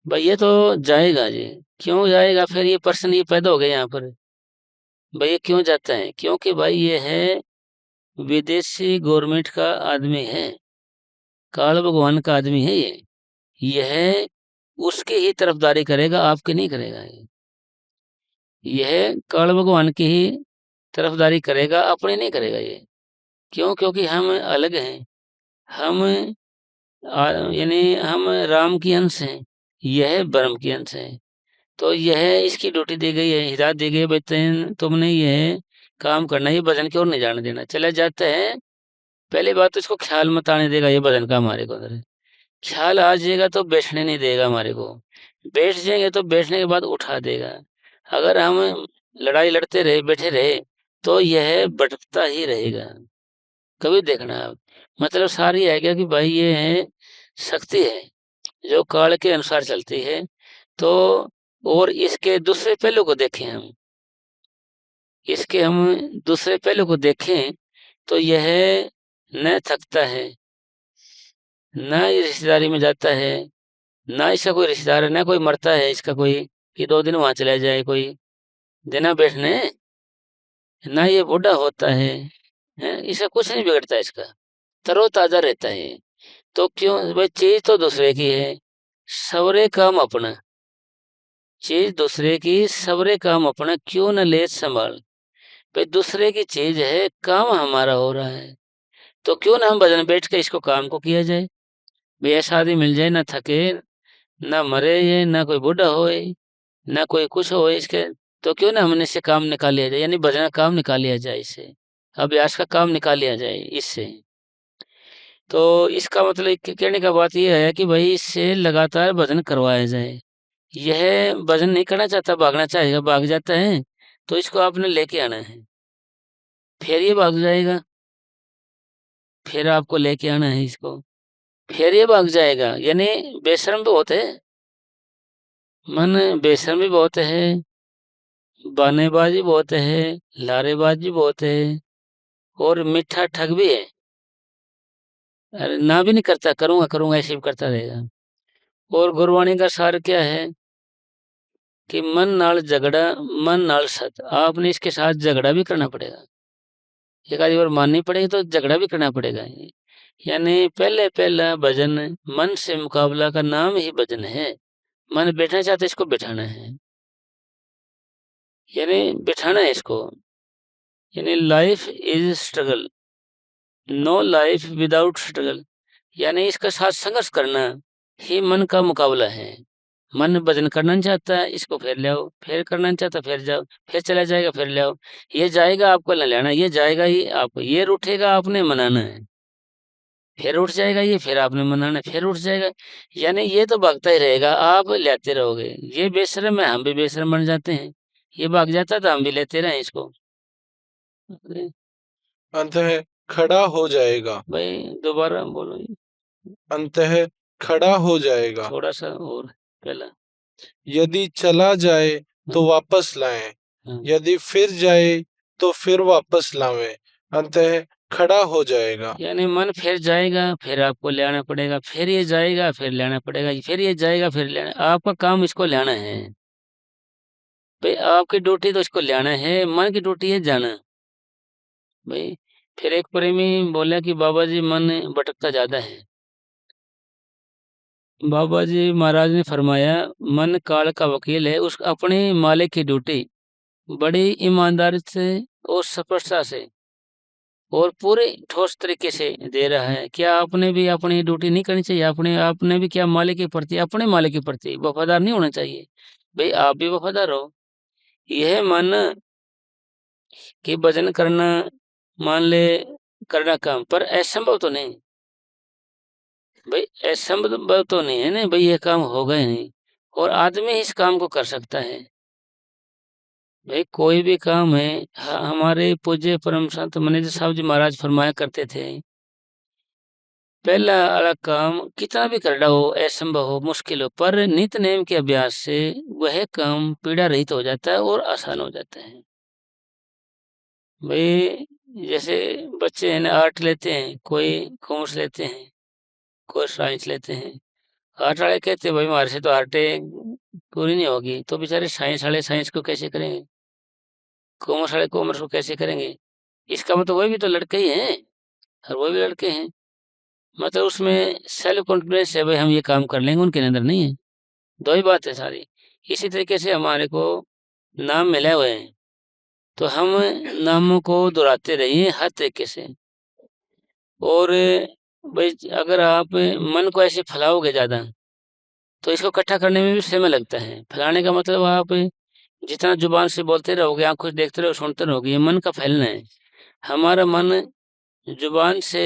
भाई ये तो जाएगा जी, क्यों जाएगा? फिर ये प्रश्न ये पैदा हो गया यहाँ पर, भाई ये क्यों जाता है? क्योंकि भाई ये है विदेशी गवर्नमेंट का आदमी है, काल भगवान का आदमी है ये। यह उसके ही तरफदारी करेगा, आपके नहीं करेगा। यह काल भगवान की ही तरफदारी करेगा, अपने नहीं करेगा ये। क्यों? क्योंकि हम अलग हैं, हम यानी हम राम की अंश हैं, यह ब्रह्म की अंश है। तो यह इसकी ड्यूटी दी गई है, हिदायत दी गई है, भाई तुमने यह काम करना, ये भजन की ओर नहीं जाने देना। चला जाता है, पहली बात तो इसको ख्याल मत आने देगा ये भजन का हमारे को अंदर। ख्याल आ जाएगा तो बैठने नहीं देगा हमारे को, बैठ जाएंगे तो बैठने के बाद उठा देगा। अगर हम लड़ाई लड़ते रहे, बैठे रहे, तो यह भटकता ही रहेगा। कभी देखना आप, मतलब सारी है क्या कि भाई ये है शक्ति है जो काल के अनुसार चलती है। तो और इसके दूसरे पहलू को देखें हम, इसके हम दूसरे पहलू को देखें तो यह न थकता है, न ये रिश्तेदारी में जाता है, ना इसका कोई रिश्तेदार है, ना कोई मरता है इसका कोई कि 2 दिन वहां चला जाए कोई देना बैठने, ना ये बूढ़ा होता है, इसका कुछ नहीं बिगड़ता, इसका तरोताजा रहता है। तो क्यों भाई? चीज तो दूसरे की है, सवरे काम अपना। चीज दूसरे की, सवरे काम अपना, क्यों न ले संभाल। भाई दूसरे की चीज है, काम हमारा हो रहा है, तो क्यों ना हम भजन बैठ के इसको काम को किया जाए। भाई ऐसा आदमी मिल जाए, ना थके, ना मरे ये, ना कोई बूढ़ा होए, ना कोई कुछ हो इसके, तो क्यों ना हमने इससे काम निकाल लिया जाए, यानी भजन का काम निकाल लिया जाए इससे, अभ्यास का काम निकाल लिया जाए इससे। तो इसका मतलब कहने का बात यह है कि भाई इससे लगातार भजन करवाया जाए। यह भजन नहीं करना चाहता, भागना चाहेगा, भाग जाता है, तो इसको आपने लेके आना है, फिर ये भाग जाएगा, फिर आपको लेके आना है इसको, फिर ये भाग जाएगा। यानी बेशर्म बहुत है मन, बेशर्म भी बहुत है, बहानेबाजी बहुत है, लारेबाजी बहुत है, और मीठा ठग भी है। अरे ना भी नहीं करता, करूंगा करूंगा ऐसे भी करता रहेगा। और गुरबाणी का सार क्या है कि मन नाल झगड़ा, मन नाल सत। आपने इसके साथ झगड़ा भी करना पड़ेगा, एक आधी बार माननी पड़ेगी तो झगड़ा भी करना पड़ेगा। यानी पहले पहला भजन मन से मुकाबला का नाम ही भजन है। मन बैठना चाहते इसको बैठाना है, यानी बैठाना है इसको। यानी life is struggle, no life without struggle. यानी इसका साथ संघर्ष करना ही मन का मुकाबला है। मन भजन करना नहीं चाहता है, इसको फिर ले आओ, फिर करना नहीं चाहता फिर जाओ, फिर चला जाएगा फिर ले आओ। ये जाएगा आपको न लेना, ये जाएगा ही आपको, ये उठेगा आपने मनाना है, फिर उठ जाएगा ये, फिर आपने मनाना है, फिर उठ जाएगा। यानी ये तो भागता ही रहेगा, आप लेते रहोगे। ये बेशर्म है, हम भी बेशर्म बन जाते हैं। ये भाग जाता तो हम भी लेते रहे इसको। अंतः खड़ा हो जाएगा। भाई दोबारा बोलो, अंतः खड़ा हो जाएगा। थोड़ा सा और पहला। यदि चला जाए तो वापस लाएं, हाँ। यदि फिर जाए तो फिर वापस लावें। अंतः खड़ा हो जाएगा। यानी मन फिर जाएगा, फिर आपको ले आना पड़ेगा, फिर ये जाएगा, फिर लेना पड़ेगा, फिर ये जाएगा, फिर लेना। आपका काम इसको ले आना है भाई, आपकी ड्यूटी तो इसको ले आना है, मन की ड्यूटी है जाना भाई। फिर एक प्रेमी बोला कि बाबा जी मन भटकता ज्यादा है। बाबा जी महाराज ने फरमाया मन काल का वकील है, उस अपने मालिक की ड्यूटी बड़ी ईमानदारी से और सफलता से और पूरे ठोस तरीके से दे रहा है। क्या आपने भी अपनी ड्यूटी नहीं करनी चाहिए? आपने भी क्या मालिक के प्रति, अपने मालिक के प्रति वफादार नहीं होना चाहिए? भाई आप भी वफादार हो। यह मानना कि भजन करना, मान ले करना काम, पर असंभव तो नहीं भाई, असंभव तो नहीं है ना भाई, ये काम होगा ही नहीं। और आदमी ही इस काम को कर सकता है भाई। कोई भी काम है, हमारे पूज्य परम संत मैनेजर साहब जी महाराज फरमाया करते थे, पहला वाला काम कितना भी करना हो, असंभव हो, मुश्किल हो, पर नित्य नेम के अभ्यास से वह काम पीड़ा रहित हो जाता है और आसान हो जाता है भाई। जैसे बच्चे हैं ना, आर्ट लेते हैं, कोई कॉमर्स लेते हैं, कोई साइंस लेते हैं। आर्ट वाले कहते हैं भाई हमारे से तो आर्टें पूरी नहीं होगी, तो बेचारे साइंस वाले साइंस को कैसे करेंगे, कॉमर्स वाले कॉमर्स को कैसे करेंगे? इसका मतलब वही भी तो लड़के ही हैं, और वो भी लड़के हैं, मतलब उसमें सेल्फ कॉन्फिडेंस है भाई, हम ये काम कर लेंगे, उनके अंदर नहीं है। दो ही बात है सारी। इसी तरीके से हमारे को नाम मिले हुए हैं, तो हम नामों को दोहराते रहिए हर तरीके से। और भाई अगर आप मन को ऐसे फैलाओगे ज़्यादा, तो इसको इकट्ठा करने में भी समय लगता है। फैलाने का मतलब आप जितना जुबान से बोलते रहोगे, आंखों से देखते रहोगे, सुनते रहोगे, ये मन का फैलना है। हमारा मन जुबान से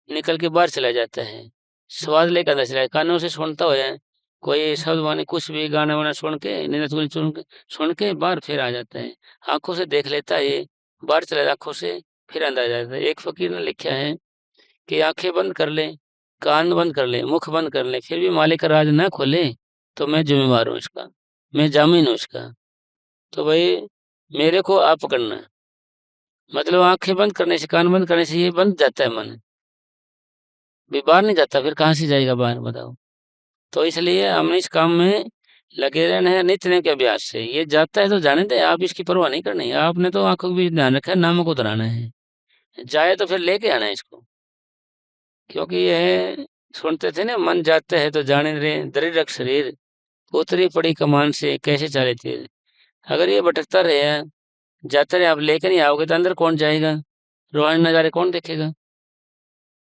निकल के बाहर चला जाता है, स्वाद लेकर अंदर चला, कानों से सुनता हो जाए कोई शब्द माने, कुछ भी गाना वाना सुन के, निंदा चुगली सुन के बाहर फिर आ जाता है। आंखों से देख लेता है, ये बाहर चला जाता, आंखों से फिर अंदर आ जाता है। एक फकीर ने लिखा है कि आंखें बंद कर ले, कान बंद कर ले, मुख बंद कर ले, फिर भी मालिक का राज ना खोले, तो मैं जिम्मेवार हूँ इसका, मैं जामीन हूँ इसका। तो भाई मेरे को आप पकड़ना, मतलब आंखें बंद करने से, कान बंद करने से ये बंद जाता है मन, भी बाहर नहीं जाता, फिर कहाँ से जाएगा बाहर बताओ? तो इसलिए हमने इस काम में लगे रहना है नित्य नेम के अभ्यास से। ये जाता है तो जाने दे, आप इसकी परवाह नहीं करनी। आपने तो आंखों का भी ध्यान रखा है, नामों को दोहराना है, जाए तो फिर लेके आना है इसको। क्योंकि यह सुनते थे ना, मन जाता है तो जाने रे, दरिद्र शरीर उतरी पड़ी कमान से कैसे चाले तीर। अगर ये भटकता रहे, जाते रहे, आप लेकर नहीं आओगे तो अंदर कौन जाएगा, रूहानी नज़ारे कौन देखेगा?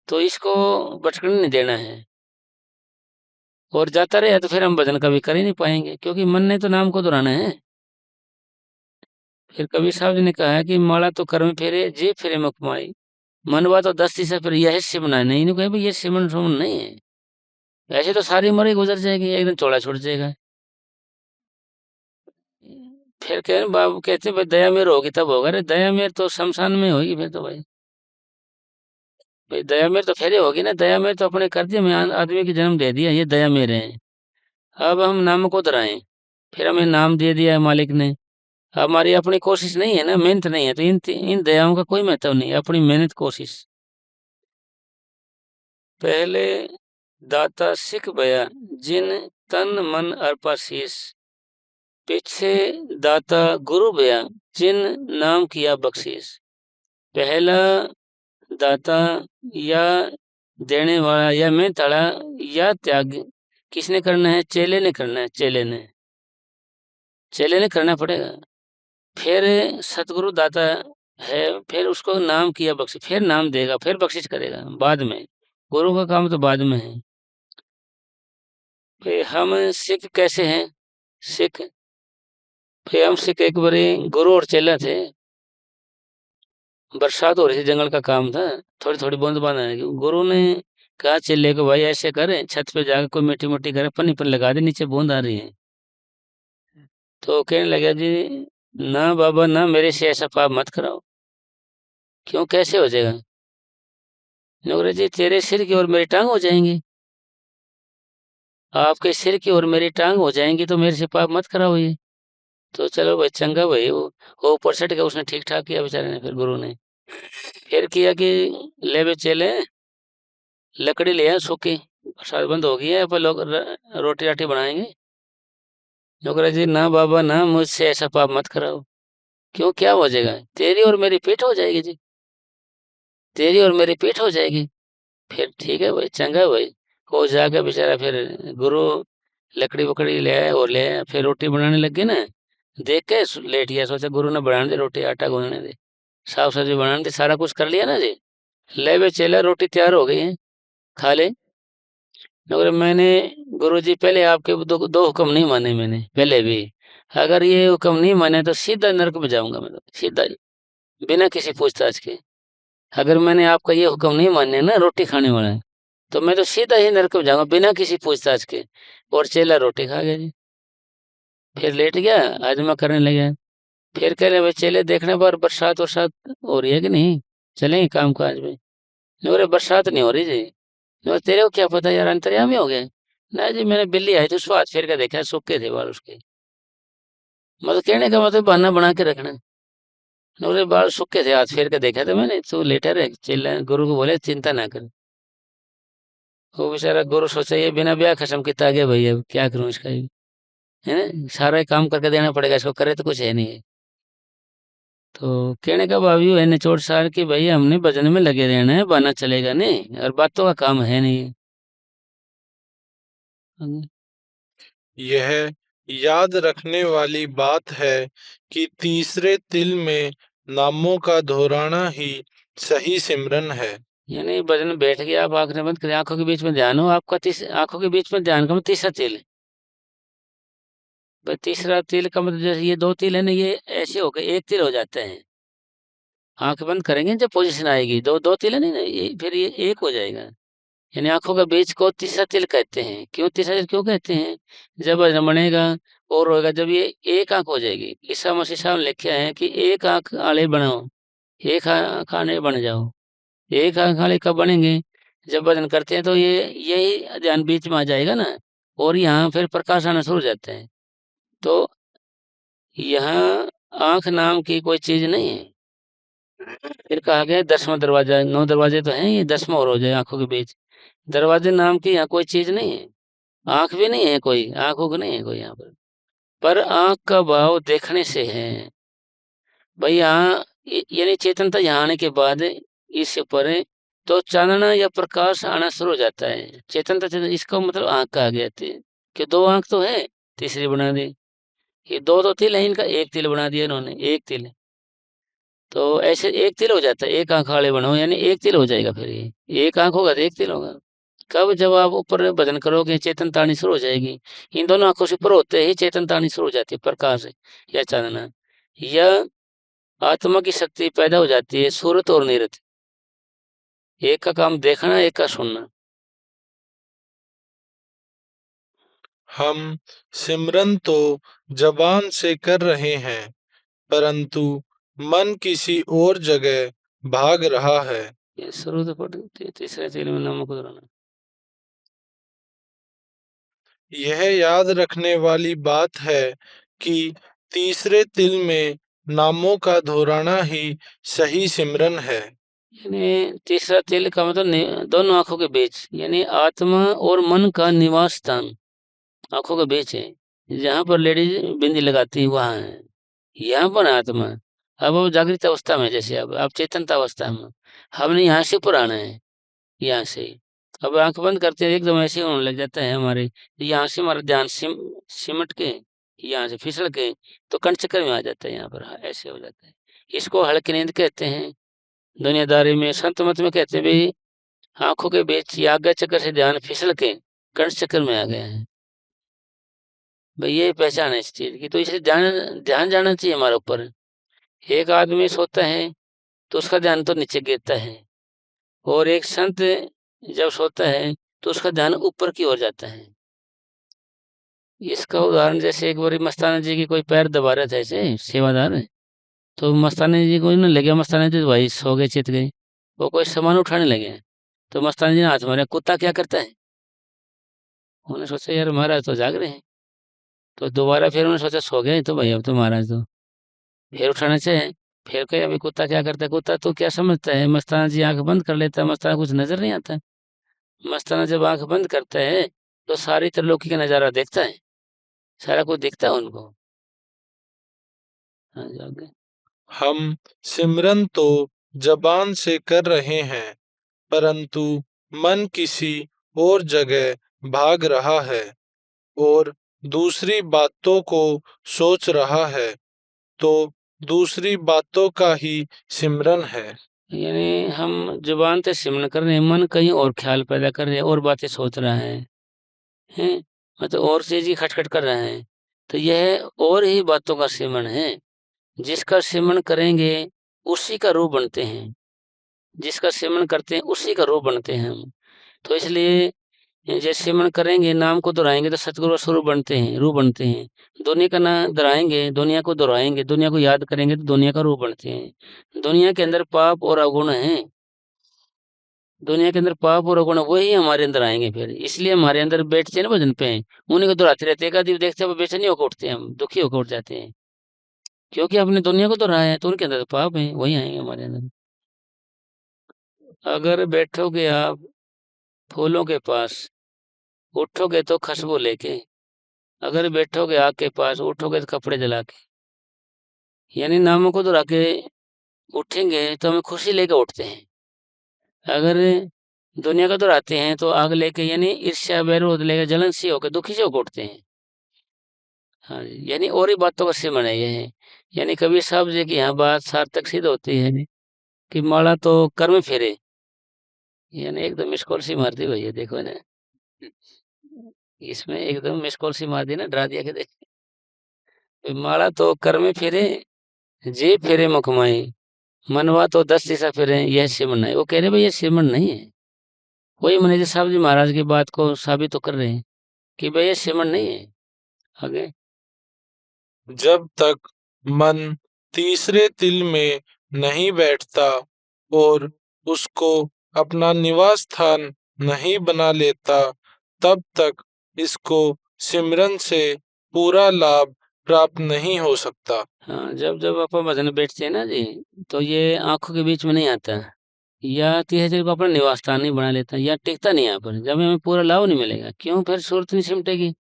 तो इसको भटकने नहीं देना है। और जाता रहे तो फिर हम भजन कभी कर ही नहीं पाएंगे, क्योंकि मन ने तो नाम को दोहराना है। फिर कबीर साहब जी ने कहा है कि माला तो कर्म फेरे जे फेरे मुखमाई, मनवा तो 10 दिशा फिर यह सिमरन है। नहीं कहे भाई ये सिमरन सुमन नहीं है, ऐसे तो सारी उम्र ही गुजर जाएगी, एक दिन चौड़ा छूट जाएगा। फिर कह बाबू कहते भाई दया मेर होगी तब होगा। अरे दया मेर तो शमशान में होगी फिर तो भाई दया मेर तो फेरे होगी ना। दया मेर तो अपने कर दिया, मैं आदमी की जन्म दे दिया, ये दया मेरे हैं। अब हम नाम को दोहराएं, फिर हमें नाम दे दिया है मालिक ने, हमारी अपनी कोशिश नहीं है ना, मेहनत नहीं है, तो इन दयाओं का कोई महत्व नहीं है, अपनी मेहनत कोशिश। पहले दाता सिख बया जिन तन मन अर्पा शीस, पीछे दाता गुरु बया जिन नाम किया बख्शीस। पहला दाता या देने वाला या मैं तड़ा या त्याग किसने करना है? चेले ने करना है, चेले ने करना पड़ेगा। फिर सतगुरु दाता है, फिर उसको नाम किया बख्शिश, फिर नाम देगा, फिर बख्शिश करेगा बाद में। गुरु का काम तो बाद में है। फिर हम सिख कैसे हैं? सिख, फिर हम सिख एक बारी गुरु और चेला थे, बरसात हो रही थी, जंगल का काम था, थोड़ी थोड़ी बूंद बांद आएगी। गुरु ने कहा चेले को भाई ऐसे करे, छत पे जाकर कोई मिट्टी मुट्टी करे, पन्नी पर लगा दे, नीचे बूंद आ रही है। तो कहने लगा जी ना बाबा ना, मेरे से ऐसा पाप मत कराओ। क्यों, कैसे हो जाएगा? नौकरी जी तेरे सिर की और मेरी टांग हो जाएंगी, आपके सिर की और मेरी टांग हो जाएंगी, तो मेरे से पाप मत कराओ ये। तो चलो भाई चंगा भाई, वो ऊपर सट गया, उसने ठीक ठाक किया बेचारे ने। फिर गुरु ने फिर किया कि ले बे चले, लकड़ी ले आए सूखी, बरसात बंद हो गई है, अपन लोग रोटी राटी बनाएंगे। नौकरा जी ना बाबा ना, मुझसे ऐसा पाप मत कराओ। क्यों, क्या हो जाएगा? तेरी और मेरी पीठ हो जाएगी जी, तेरी और मेरी पीठ हो जाएगी। फिर ठीक है भाई, चंगा है भाई। वो जाकर बेचारा फिर गुरु लकड़ी वकड़ी ले आए और ले आए, फिर रोटी बनाने लग गए ना, देख के लेट गया, सोचा गुरु ने बनाने दे रोटी, आटा गूंदने दे। साग सब्जी बनानी थी, सारा कुछ कर लिया ना जी। ले बे चेला, रोटी तैयार हो गई है, खा ले। मगर मैंने गुरुजी पहले आपके दो हुक्म नहीं माने मैंने पहले भी। अगर ये हुक्म नहीं माने तो सीधा नरक में जाऊंगा मैं, तो सीधा बिना किसी पूछताछ के। अगर मैंने आपका ये हुक्म नहीं माने ना रोटी खाने वाला है, तो मैं तो सीधा ही नरक में जाऊंगा बिना किसी पूछताछ के। और चेला रोटी खा गया जी, फिर लेट गया, हजमा करने लगा। फिर कह रहे भाई चेले देखने पर बरसात वरसात हो रही है कि नहीं, चलेंगे काम काज में। बोले बरसात नहीं हो रही जी। बोले तेरे को क्या पता यार, अंतर्यामी हो गए। ना जी, मैंने बिल्ली आई थी उसको हाथ फेर कर देखा, सूखे थे बाल उसके। मतलब कहने का मतलब बहाना बना के रखना। बोले बाल सूखे थे, हाथ फेर कर देखा था मैंने, तू लेटा रहे। चेला गुरु को बोले चिंता ना कर। वो बेचारा गुरु सोचा ये बिना ब्याह खत्म कितना आ गया भाई, अब क्या करूं इसका भी, है ना, सारा ही काम करके देना पड़ेगा इसको, करे तो कुछ है नहीं है। तो कहने का भाभी है निचोड़ सार कि भाई हमने भजन में लगे रहना है, बहाना चलेगा नहीं, और बातों का काम है नहीं। यह याद रखने वाली बात है कि तीसरे तिल में नामों का दोहराना ही सही सिमरन है। यानी भजन में बैठ गया, आप आंखें बंद करें, आंखों के बीच में ध्यान हो आपका, आंखों के बीच में ध्यान का मतलब तीसरा तिल है। भाई तीसरा तिल का मतलब जैसे ये दो तिल है ना, ये ऐसे हो गए एक तिल हो जाते हैं। आंख बंद करेंगे जब पोजीशन आएगी, दो दो तिल है नहीं ना, ये फिर ये एक हो जाएगा। यानी आंखों के बीच को तीसरा तिल कहते हैं। क्यों तीसरा तिल क्यों कहते हैं? जब भजन बनेगा और होगा, जब ये एक आंख हो जाएगी। ईसा मसीह साहब ने लिखे हैं कि एक आंख आले बनाओ, एक आंख आने बन जाओ। एक आंख वाले कब बनेंगे? जब भजन करते हैं तो ये यही ध्यान बीच में आ जाएगा ना, और यहाँ फिर प्रकाश आना शुरू हो जाते हैं। तो यहाँ आंख नाम की कोई चीज नहीं है। फिर कहा गया 10वां दरवाजा, 9 दरवाजे तो हैं, ये 10वां और हो जाए आंखों के बीच। दरवाजे नाम की यहाँ कोई चीज नहीं है, आंख भी नहीं है, कोई आंखों को नहीं है कोई यहाँ पर आंख का भाव देखने से है। भाई यहाँ यानी चेतनता यहाँ आने के बाद इससे ऊपर तो चानना या प्रकाश आना शुरू हो जाता है। चेतनता इसका मतलब आंख का आ गया थे कि दो आंख तो है, तीसरी बना दी। ये दो तो तिल है, इनका एक तिल बना दिया इन्होंने, एक तिल। तो ऐसे एक तिल हो जाता है, एक आंख वाले बनो यानी एक तिल हो जाएगा। फिर ये एक आंख होगा तो एक तिल होगा। कब? जब आप ऊपर भजन करोगे चेतन तानी शुरू हो जाएगी। इन दोनों आंखों से ऊपर होते ही चेतन तानी शुरू हो जाती है, प्रकाश या चानना या आत्मा की शक्ति पैदा हो जाती है, सूरत और निरत। एक का काम देखना, एक का सुनना। हम सिमरन तो जबान से कर रहे हैं, परंतु मन किसी और जगह भाग रहा है। ये शुरू तो पढ़ तीसरे तिल में नमक उतरना। यह याद रखने वाली बात है कि तीसरे तिल में नामों का दोहराना ही सही सिमरन है। यानी तीसरा तिल का मतलब दोनों आंखों के बीच, यानी आत्मा और मन का निवास स्थान आंखों के बीच है। जहाँ पर लेडीज बिंदी लगाती है वहाँ है, यहाँ पर आत्मा। अब वो जागृत अवस्था में, जैसे अब आप चेतनता अवस्था में, हमने यहाँ से ऊपर आना है, यहाँ से। अब आंख बंद करते हैं एकदम ऐसे होने लग जाता है हमारे, यहाँ से हमारा ध्यान सिमट के यहाँ से फिसल के तो कंचक्कर में आ जाता है, यहाँ पर ऐसे हो जाता है। इसको हल्की नींद कहते हैं। दुनियादारी में संत मत में कहते हैं भाई आंखों के बीच या आज्ञा चक्कर से ध्यान फिसल के कंचक्कर में आ गया है। भाई ये पहचान है इस चीज की, तो इसे ध्यान जाना चाहिए हमारे ऊपर। एक आदमी सोता है तो उसका ध्यान तो नीचे गिरता है, और एक संत जब सोता है तो उसका ध्यान ऊपर की ओर जाता है। इसका उदाहरण जैसे एक बार मस्ताना जी की कोई पैर दबा रहे थे ऐसे सेवादार, तो मस्ताना जी को ना लगे, मस्ताना जी तो भाई सो गए, चित गए। वो कोई सामान उठाने लगे तो मस्ताना जी ने हाथ मारा, कुत्ता क्या करता है? उन्होंने सोचा यार महाराज तो जाग रहे हैं। तो दोबारा फिर उन्होंने सोचा सो गए तो भाई अब तो महाराज तो फिर उठाना चाहिए। फिर कहे अभी कुत्ता क्या करता है? कुत्ता तो क्या समझता है? मस्ताना जी आंख बंद कर लेता है, मस्ताना कुछ नजर नहीं आता। मस्ताना जब आंख बंद करता है तो सारी त्रिलोकी का नजारा देखता है, सारा कुछ दिखता है उनको। हाँ जी, आगे। हम सिमरन तो जबान से कर रहे हैं, परंतु मन किसी और जगह भाग रहा है और दूसरी बातों को सोच रहा है। तो दूसरी बातों का ही सिमरन है। यानी हम जुबान से सिमरन कर रहे हैं, मन कहीं और ख्याल पैदा कर रहे हैं, और बातें सोच रहा है मतलब और चीज ही खटखट कर रहा है। तो यह और ही बातों का सिमरन है। जिसका सिमरन करेंगे उसी का रूप बनते हैं, जिसका सिमरन करते हैं उसी का रूप बनते हैं हम। तो इसलिए जैसे सिमरन करेंगे, नाम को दोहराएंगे तो सतगुरु का स्वरूप बनते हैं, रूप बनते हैं। दुनिया का ना दोहराएंगे, दुनिया को दोहराएंगे, दुनिया को याद करेंगे तो दुनिया का रूप बनते हैं। दुनिया के अंदर पाप और अवगुण हैं, दुनिया के अंदर पाप और अवगुण वही हमारे अंदर आएंगे फिर। इसलिए हमारे अंदर बैठते हैं ना भजन पे, उन्हीं को दोहराते रहते हैं। एक आदमी देखते हैं बेचैनी होकर उठते हैं, हम दुखी होकर उठ जाते हैं, क्योंकि हमने दुनिया को दोहराया है, तो उनके अंदर तो पाप है, वही आएंगे हमारे अंदर। अगर बैठोगे आप फूलों के पास, उठोगे तो खुशबू लेके, अगर बैठोगे आग के पास, उठोगे तो कपड़े जला के। यानी नामों को दोहरा के उठेंगे तो हमें खुशी लेके उठते हैं। अगर दुनिया का दोहराते हैं तो आग लेके, यानी ईर्ष्या विरोध लेके, जलन सी होकर, दुखी से होकर उठते हैं। हाँ जी, यानी और ही बातों का सिमरन है ये है। यानी कबीर साहब जी की यहाँ बात सार्थक सिद्ध होती है कि माला तो कर में फेरे। यानी एकदम मिस कॉल सी मार दी भैया, देखो ना, इसमें एकदम मिस कॉल सी मार दी ना, डरा दिया कि देख, माला तो कर में फेरे, जे फेरे मुखमाई, मनवा तो 10 दिशा फेरे, यह सिमरन है। वो कह रहे भाई ये सिमरन नहीं है। वही मैनेजर साहब जी महाराज की बात को साबित तो कर रहे हैं कि भाई ये सिमरन नहीं है। आगे, जब तक मन तीसरे तिल में नहीं बैठता और उसको अपना निवास स्थान नहीं बना लेता, तब तक इसको सिमरन से पूरा लाभ प्राप्त नहीं हो सकता। हाँ, जब जब अपन भजन बैठते हैं ना जी, तो ये आंखों के बीच में नहीं आता, या तीसरे तिल को अपना निवास स्थान नहीं बना लेता, या टिकता नहीं यहाँ पर, जब हमें पूरा लाभ नहीं मिलेगा। क्यों? फिर सूरत नहीं सिमटेगी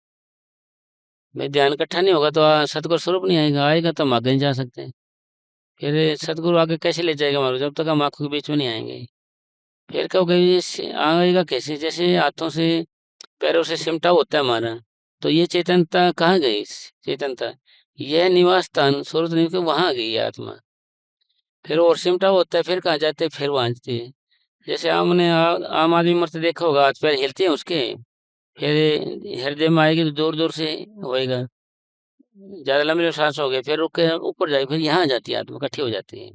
भाई, ध्यान इकट्ठा नहीं होगा तो सतगुरु स्वरूप नहीं आएगा। आएगा तो हम आगे नहीं जा सकते। फिर सतगुरु आगे कैसे ले जाएगा हमारे, जब तक हम आंखों के बीच में नहीं आएंगे। फिर कहोगे ये आएगा कैसे? जैसे हाथों से पैरों से सिमटा होता है हमारा, तो ये चेतनता कहाँ गई? चेतनता, यह निवास स्थान सूरत नहीं, वहां गई है आत्मा। फिर और सिमटा होता है, फिर कहाँ जाते हैं? फिर वहां जाते हैं। जैसे हमने आम आदमी मरते देखा होगा, हाथ पैर हिलते हैं उसके, फिर हृदय में आएगी तो दूर दूर से होएगा, ज्यादा लंबी सांस हो गई, फिर रुक के ऊपर जाएगी, फिर यहाँ आ जाती है, आत्मा इकट्ठी हो जाती है।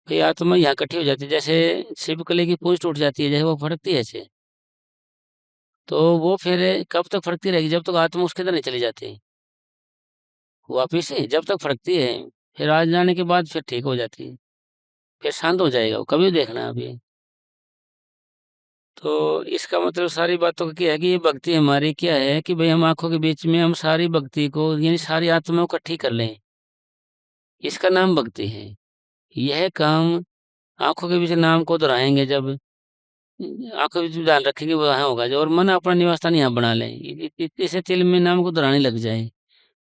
फिर आत्मा यहाँ इकट्ठी हो जाती है, जैसे छिपकली की पूंछ टूट जाती है, जैसे वो फटकती है ऐसे, तो वो फिर कब तक फटकती रहेगी? जब तक आत्मा उसके अंदर नहीं चली जाती वापिस से, जब तक फटकती है। फिर आ जाने के बाद फिर ठीक हो जाती है, फिर शांत हो जाएगा वो, कभी देखना अभी। तो इसका मतलब सारी बातों का क्या है कि ये भक्ति हमारी क्या है कि भाई हम आंखों के बीच में हम सारी भक्ति को, यानी सारी आत्माओं को इकट्ठी कर लें, इसका नाम भक्ति है। यह काम आंखों के बीच नाम को दोहराएंगे, जब आंखों के बीच में ध्यान रखेंगे वो वहाँ होगा जो, और मन अपना निवास स्थान यहाँ बना लें, इसे तिल में नाम को दोहराने लग जाए,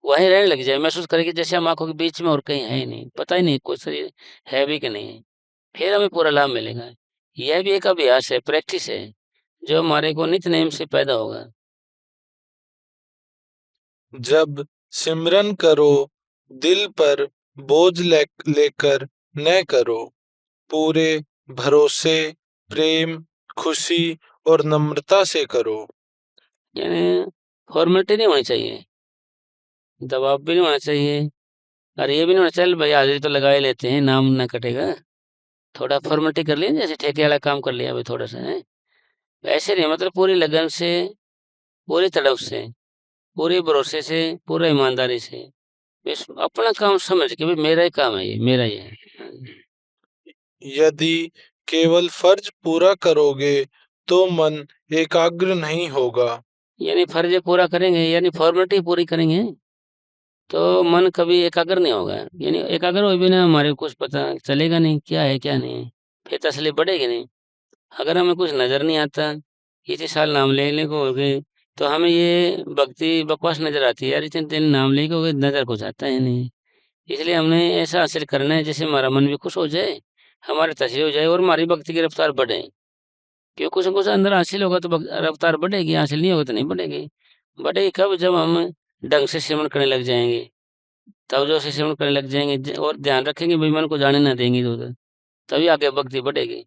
वहीं रहने लग जाए, महसूस करें कि जैसे हम आंखों के बीच में और कहीं है ही नहीं, पता ही नहीं कोई शरीर है भी कि नहीं है। फिर हमें पूरा लाभ मिलेगा। यह भी एक अभ्यास है, प्रैक्टिस है, जो हमारे को नित्य नेम से पैदा होगा। जब सिमरन करो, दिल पर बोझ लेकर न करो, पूरे भरोसे, प्रेम, खुशी और नम्रता से करो। यानी फॉर्मेलिटी नहीं होनी चाहिए, दबाव भी नहीं होना चाहिए, और ये भी नहीं होना चाहिए भाई हाजिरी तो लगा ही लेते हैं, नाम ना कटेगा, थोड़ा फॉर्मेलिटी कर लिया, जैसे ठेके वाला काम कर लिया भाई थोड़ा सा है, ऐसे नहीं, मतलब पूरी लगन से, पूरी तड़प से, पूरे भरोसे से, पूरा ईमानदारी से, बस अपना काम समझ के भाई मेरा ही काम है, ये मेरा ही है। यदि केवल फर्ज पूरा करोगे तो मन एकाग्र नहीं होगा। यानी फर्ज पूरा करेंगे, यानी फॉर्मेलिटी पूरी करेंगे, तो मन कभी एकाग्र नहीं होगा। यानी एकाग्र हो बिना हमारे को कुछ पता चलेगा नहीं क्या है क्या नहीं है, फिर तसल्ली बढ़ेगी नहीं। अगर हमें कुछ नजर नहीं आता, इतने साल नाम लेने को हो गए, तो हमें ये भक्ति बकवास नजर आती है, यार इतने दिन नाम लेके हो गए, नजर कुछ आता है नहीं। इसलिए हमने ऐसा हासिल करना है जैसे हमारा मन भी खुश हो जाए, हमारी तसल्ली हो जाए, और हमारी भक्ति की रफ्तार बढ़े। क्यों? कुछ न कुछ अंदर हासिल होगा तो रफ्तार बढ़ेगी, हासिल नहीं होगा तो नहीं बढ़ेगी। बढ़ेगी कब? जब हम ढंग से सिमरन करने लग जाएंगे, तब जो से सिमरन करने लग जाएंगे और ध्यान रखेंगे भाई मन को जाने ना देंगे इधर उधर, तभी आगे भक्ति बढ़ेगी।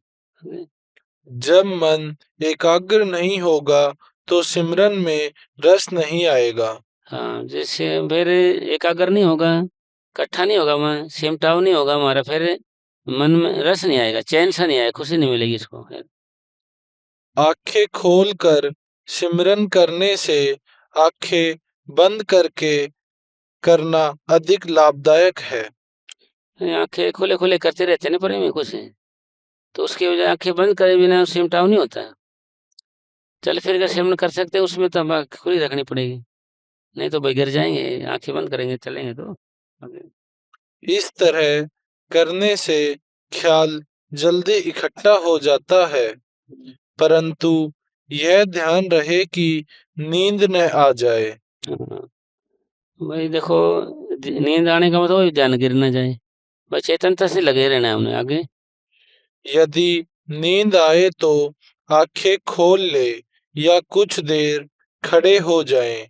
जब मन एकाग्र नहीं होगा तो सिमरन में रस नहीं आएगा। हाँ, जैसे फिर एकाग्र नहीं होगा, इकट्ठा नहीं होगा, मन सिमटाव नहीं होगा हमारा, फिर मन में रस नहीं आएगा, चैन सा नहीं आएगा, खुशी नहीं मिलेगी इसको फिर। आंखें खोलकर सिमरन करने से आंखें बंद करके करना अधिक लाभदायक है। आंखें खोले खोले करते रहते हैं ना परे में कुछ, तो उसकी वजह आंखें बंद करे बिना सिमटाव नहीं होता। चल फिर अगर सिमरन कर सकते हैं उसमें तो हम आँख खुली रखनी पड़ेगी, नहीं तो भाई गिर जाएंगे, आंखें बंद करेंगे चलेंगे तो। इस तरह करने से ख्याल जल्दी इकट्ठा हो जाता है, परंतु यह ध्यान रहे कि नींद न आ जाए। हाँ, भाई देखो, नींद आने का मतलब वही ध्यान गिर ना जाए, बस चेतनता से लगे रहना है हमने आगे। यदि नींद आए तो आंखें खोल ले या कुछ देर खड़े हो जाएं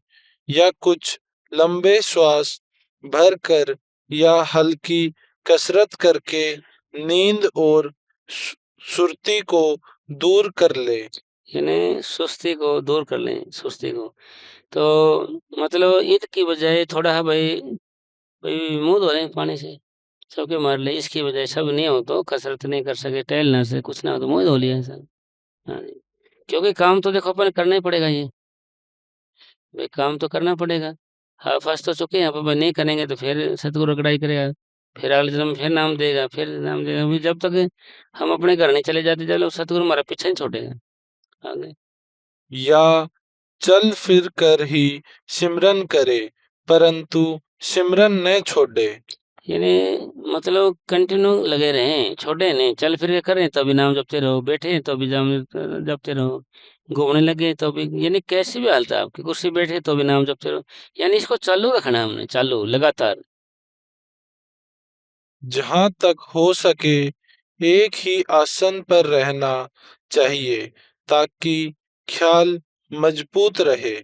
या कुछ लंबे श्वास भरकर या हल्की कसरत करके नींद और सुर्ती को दूर कर ले। यानी सुस्ती को दूर कर लें, सुस्ती को तो मतलब ईद की बजाय थोड़ा है भाई, भाई मुंह धो लें पानी से, सबके मार ले, इसकी बजाय सब नहीं हो तो कसरत नहीं कर सके, टहल ना से कुछ ना हो तो मुंह धो लिया सब। हाँ जी, क्योंकि काम तो देखो अपन करना ही पड़ेगा, ये भाई काम तो करना पड़ेगा। हाँ, फंस तो चुके हैं, अब अपन नहीं करेंगे तो फिर सतगुरु कड़ाई करेगा, फिर अगले जन्म फिर नाम देगा, फिर नाम देगा, अभी जब तक हम अपने घर नहीं चले जाते चलो सतगुरु हमारा पीछा नहीं छोड़ेगा आगे। या चल फिर कर ही सिमरन करे, परंतु सिमरन न छोड़े। यानी मतलब कंटिन्यू लगे रहें, छोड़े नहीं, चल फिर के करें तो भी नाम जपते रहो, बैठे तो भी नाम जपते रहो, घूमने लगे तो भी, यानी कैसी भी हालत है आपकी, कुर्सी बैठे तो भी नाम जपते रहो, यानी इसको चालू रखना है हमने, चालू लगातार। जहां तक हो सके एक ही आसन पर रहना चाहिए ताकि ख्याल मजबूत रहे।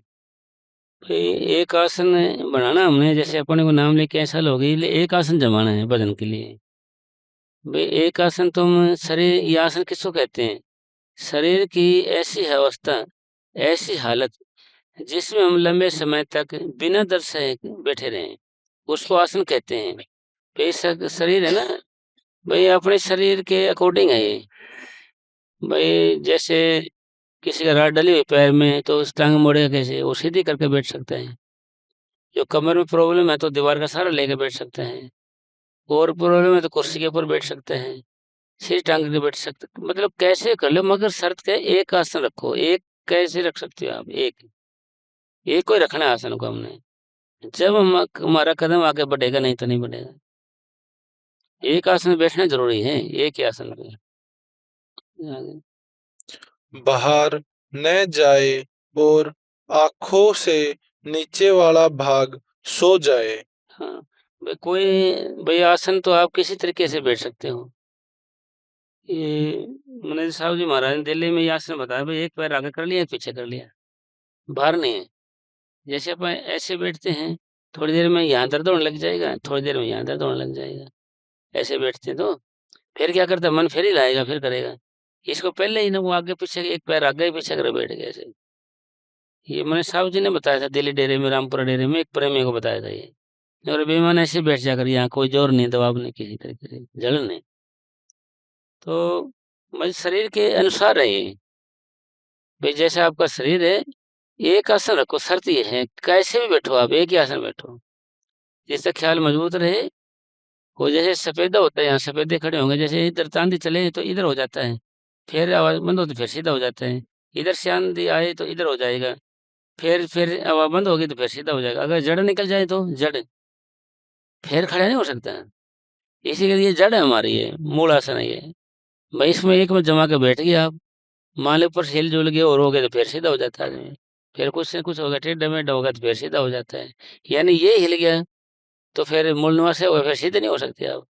भाई एक आसन बनाना हमने, जैसे अपने को नाम लेके ऐसा लोग एक आसन जमाना है भजन के लिए। भाई एक आसन तुम शरीर, ये आसन किसको कहते हैं, शरीर की ऐसी अवस्था, ऐसी हालत जिसमें हम लंबे समय तक बिना दर्द सहे बैठे रहें, उसको आसन कहते हैं। भाई शरीर है ना, भाई अपने शरीर के अकॉर्डिंग है ये। भाई जैसे किसी का राड डली हुई पैर में तो उस टांग मोड़ेगा कैसे, वो सीधी करके बैठ सकता है। जो कमर में प्रॉब्लम है तो दीवार का सहारा लेके बैठ सकता है, और प्रॉब्लम है तो कुर्सी के ऊपर बैठ सकता है, सिर टांग के बैठ सकते, मतलब कैसे कर लो, मगर शर्त क्या है, एक आसन रखो। एक कैसे रख सकते हो आप, एक एक को ही रखना है आसन को हमने, जब हम हमारा कदम आगे बढ़ेगा, नहीं तो नहीं बढ़ेगा। एक आसन में बैठना जरूरी है, एक ही आसन पे आगे। बाहर न जाए और आंखों से नीचे वाला भाग सो जाए। हाँ, भाई कोई, भाई आसन तो आप किसी तरीके से बैठ सकते हो। ये मैनेजर साहब जी महाराज ने दिल्ली में ये आसन बताया, भाई एक पैर आगे कर लिया, एक पीछे कर लिया, बाहर नहीं है। जैसे अपन ऐसे बैठते हैं, थोड़ी देर में यहाँ दर्द होने लग जाएगा, थोड़ी देर में यहाँ दर्द होने लग जाएगा, ऐसे बैठते हैं तो फिर क्या करता है, मन फिर ही लाएगा, फिर करेगा। इसको पहले ही ना वो आगे पीछे, एक पैर आगे पीछे कर बैठ गया ऐसे। ये मैंने साहब जी ने बताया था दिल्ली डेरे में, रामपुरा डेरे में, एक प्रेमी को बताया था ये। और बेईमान ऐसे बैठ जाकर, यहाँ कोई जोर नहीं, दबाव नहीं, किसी तरीके से जलन नहीं, तो मैं शरीर के अनुसार है ये। भाई जैसे आपका शरीर है, एक आसन रखो, शर्त ये है कैसे भी बैठो आप, एक ही आसन बैठो जिससे ख्याल मजबूत रहे। वो जैसे सफेदा होता है, यहाँ सफेदे खड़े होंगे, जैसे इधर तांदी चले तो इधर हो जाता है, फिर आवाज बंद होती फिर सीधा हो जाता है, इधर से आंधी आए तो इधर हो जाएगा, फिर आवाज बंद होगी तो फिर सीधा हो जाएगा। अगर जड़ निकल जाए तो जड़ फिर खड़ा नहीं हो सकता। इसी के लिए जड़ है हमारी, ये मूल आसन है ये। भाई इसमें एक में जमा के बैठ गए आप, मान लो ऊपर से हिल जुल गए और हो गए तो फिर सीधा हो जाता है आदमी, फिर कुछ से कुछ होगा, टेढ़ा मेढ़ा होगा तो फिर सीधा हो जाता है। यानी ये हिल गया तो फिर मूल निवास है, वो फिर सीधे नहीं हो सकते आप,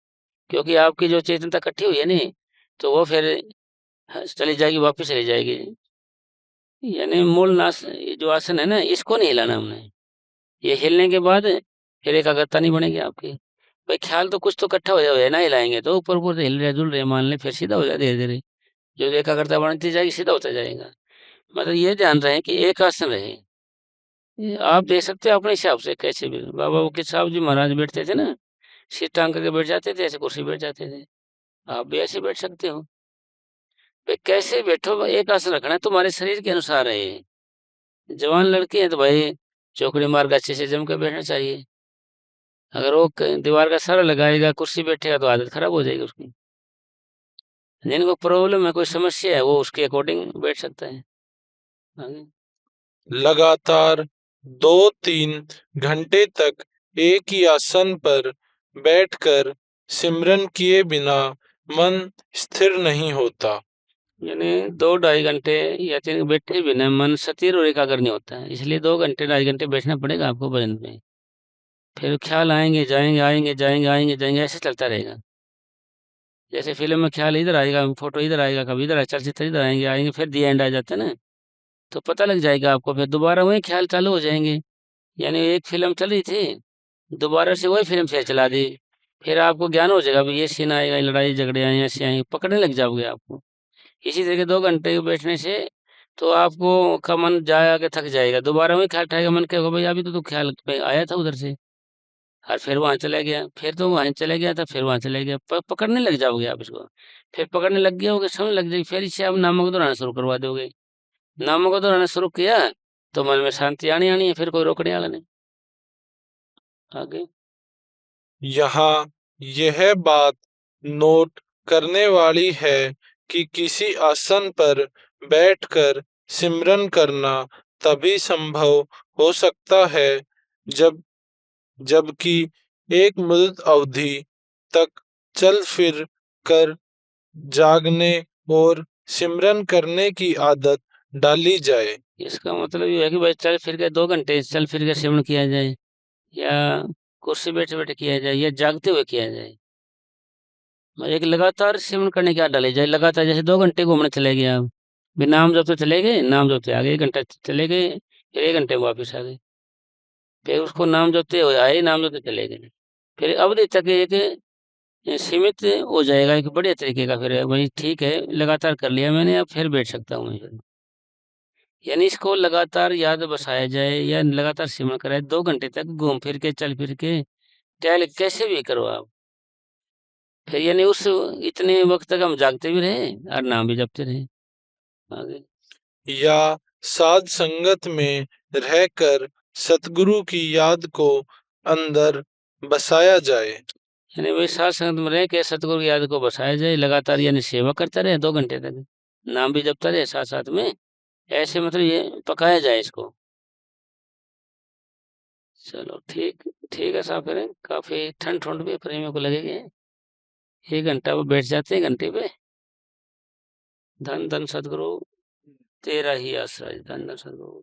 क्योंकि आपकी जो चेतनता इकट्ठी हुई है नहीं, तो वो फिर चली जाएगी, वापस चली जाएगी। यानी मूल नाश, ये जो आसन है ना, इसको नहीं हिलाना हमने, ये हिलने के बाद फिर एकाग्रता नहीं बनेगी आपकी। भाई ख्याल तो कुछ तो इकट्ठा हो जाए ना, हिलाएंगे तो ऊपर ऊपर से हिल रहे जुल रहे मान लें, फिर सीधा हो जाए धीरे धीरे। जो एकाग्रता बढ़ती जाएगी सीधा होता जाएगा। मतलब ये ध्यान रहे कि एक आसन रहे। ये आप देख सकते हो अपने हिसाब से कैसे भी। बाबा वकील साहब जी महाराज बैठते थे ना, सिर टांग करके बैठ जाते थे, ऐसे कुर्सी बैठ जाते थे। आप भी ऐसे बैठ सकते हो। भाई कैसे बैठो, एक आसन रखना है तुम्हारे शरीर के अनुसार है ये। जवान लड़के हैं तो भाई चौकड़ी मार के अच्छे से जम के बैठना चाहिए। अगर वो दीवार का सहारा लगाएगा, कुर्सी बैठेगा तो आदत खराब हो जाएगी उसकी। जिनको प्रॉब्लम है, कोई समस्या है, वो उसके अकॉर्डिंग बैठ सकता है। आगे। लगातार 2-3 घंटे तक एक ही आसन पर बैठकर सिमरन किए बिना मन स्थिर नहीं होता। यानी 2-2.5 घंटे या 3 बैठे भी ना मन स्थिर और एकाग्र नहीं होता है, इसलिए 2 घंटे 2.5 घंटे बैठना पड़ेगा आपको भजन में। फिर ख्याल आएंगे जाएंगे, आएंगे जाएंगे, आएंगे जाएंगे, ऐसे चलता रहेगा। जैसे फिल्म में ख्याल इधर आएगा, फोटो इधर आएगा, कभी इधर चलचित्र इधर आएंगे आएंगे, फिर दी एंड आ जाता है ना, तो पता लग जाएगा आपको। फिर दोबारा वही ख्याल चालू हो जाएंगे। यानी एक फिल्म चल रही थी, दोबारा से वही फिल्म फिर चला दी, फिर आपको ज्ञान हो जाएगा भाई ये सीन आएगा, ये लड़ाई झगड़े आए ऐसे आएंगे, पकड़ने लग जाओगे आपको। इसी तरह के 2 घंटे बैठने से तो आपको का मन जाया के थक जाएगा, दोबारा वही ख्याल उठाएगा, मन कहेगा भाई अभी तो ख्याल पे आया था उधर से, और फिर वहां चला गया, फिर तो वहां चला गया था, फिर वहां चला गया, पकड़ने लग जाओगे आप इसको। फिर पकड़ने लग गया होगे, समझ लग जाएगी, फिर इससे आप नामों को दोहराना शुरू करवा दोगे। नामों को दोहराना शुरू किया तो मन में शांति आनी आनी है, फिर कोई रोकने वाला नहीं। आगे। यहाँ यह बात नोट करने वाली है कि किसी आसन पर बैठकर सिमरन करना तभी संभव हो सकता है जबकि एक मुद्दत अवधि तक चल फिर कर जागने और सिमरन करने की आदत डाली जाए। इसका मतलब ये है कि भाई चल फिर के 2 घंटे चल फिर के सेवन किया जाए, या कुर्सी बैठे बैठे किया जाए, या जागते हुए किया जाए। एक लगातार सेवन करने की आदत डाली जाए। लगातार जैसे 2 घंटे घूमने चले गए आप, फिर नाम जपते चले गए, नाम जपते आ गए, 1 घंटा चले गए, फिर 1 घंटे में वापिस आ गए, फिर उसको नाम जपते हुए आए, नाम जपते चले गए, फिर अवधि तक एक सीमित हो जाएगा एक बढ़िया तरीके का। फिर भाई ठीक है लगातार कर लिया मैंने, अब फिर बैठ सकता हूँ मैं। यानी इसको लगातार याद बसाया जाए या लगातार सिमरण कराए, 2 घंटे तक घूम फिर के चल फिर के टहल कैसे भी करो आप। फिर यानी उस इतने वक्त तक हम जागते भी रहे और नाम भी जपते रहे। आगे। या साध संगत में रहकर सतगुरु की याद को अंदर बसाया जाए। यानी वही साथ संगत में रह के सतगुरु की याद को बसाया जाए लगातार, यानी सेवा करता रहे 2 घंटे तक, नाम भी जपता रहे साथ साथ में, ऐसे मतलब ये पकाया जाए इसको। चलो ठीक, ठीक है साहब, फिर काफी ठंड ठंड भी प्रेमियों को लगेगी। 1 घंटा वो बैठ जाते हैं घंटे पे। धन धन सदगुरु तेरा ही आश्रय, धन धन सदगुरु।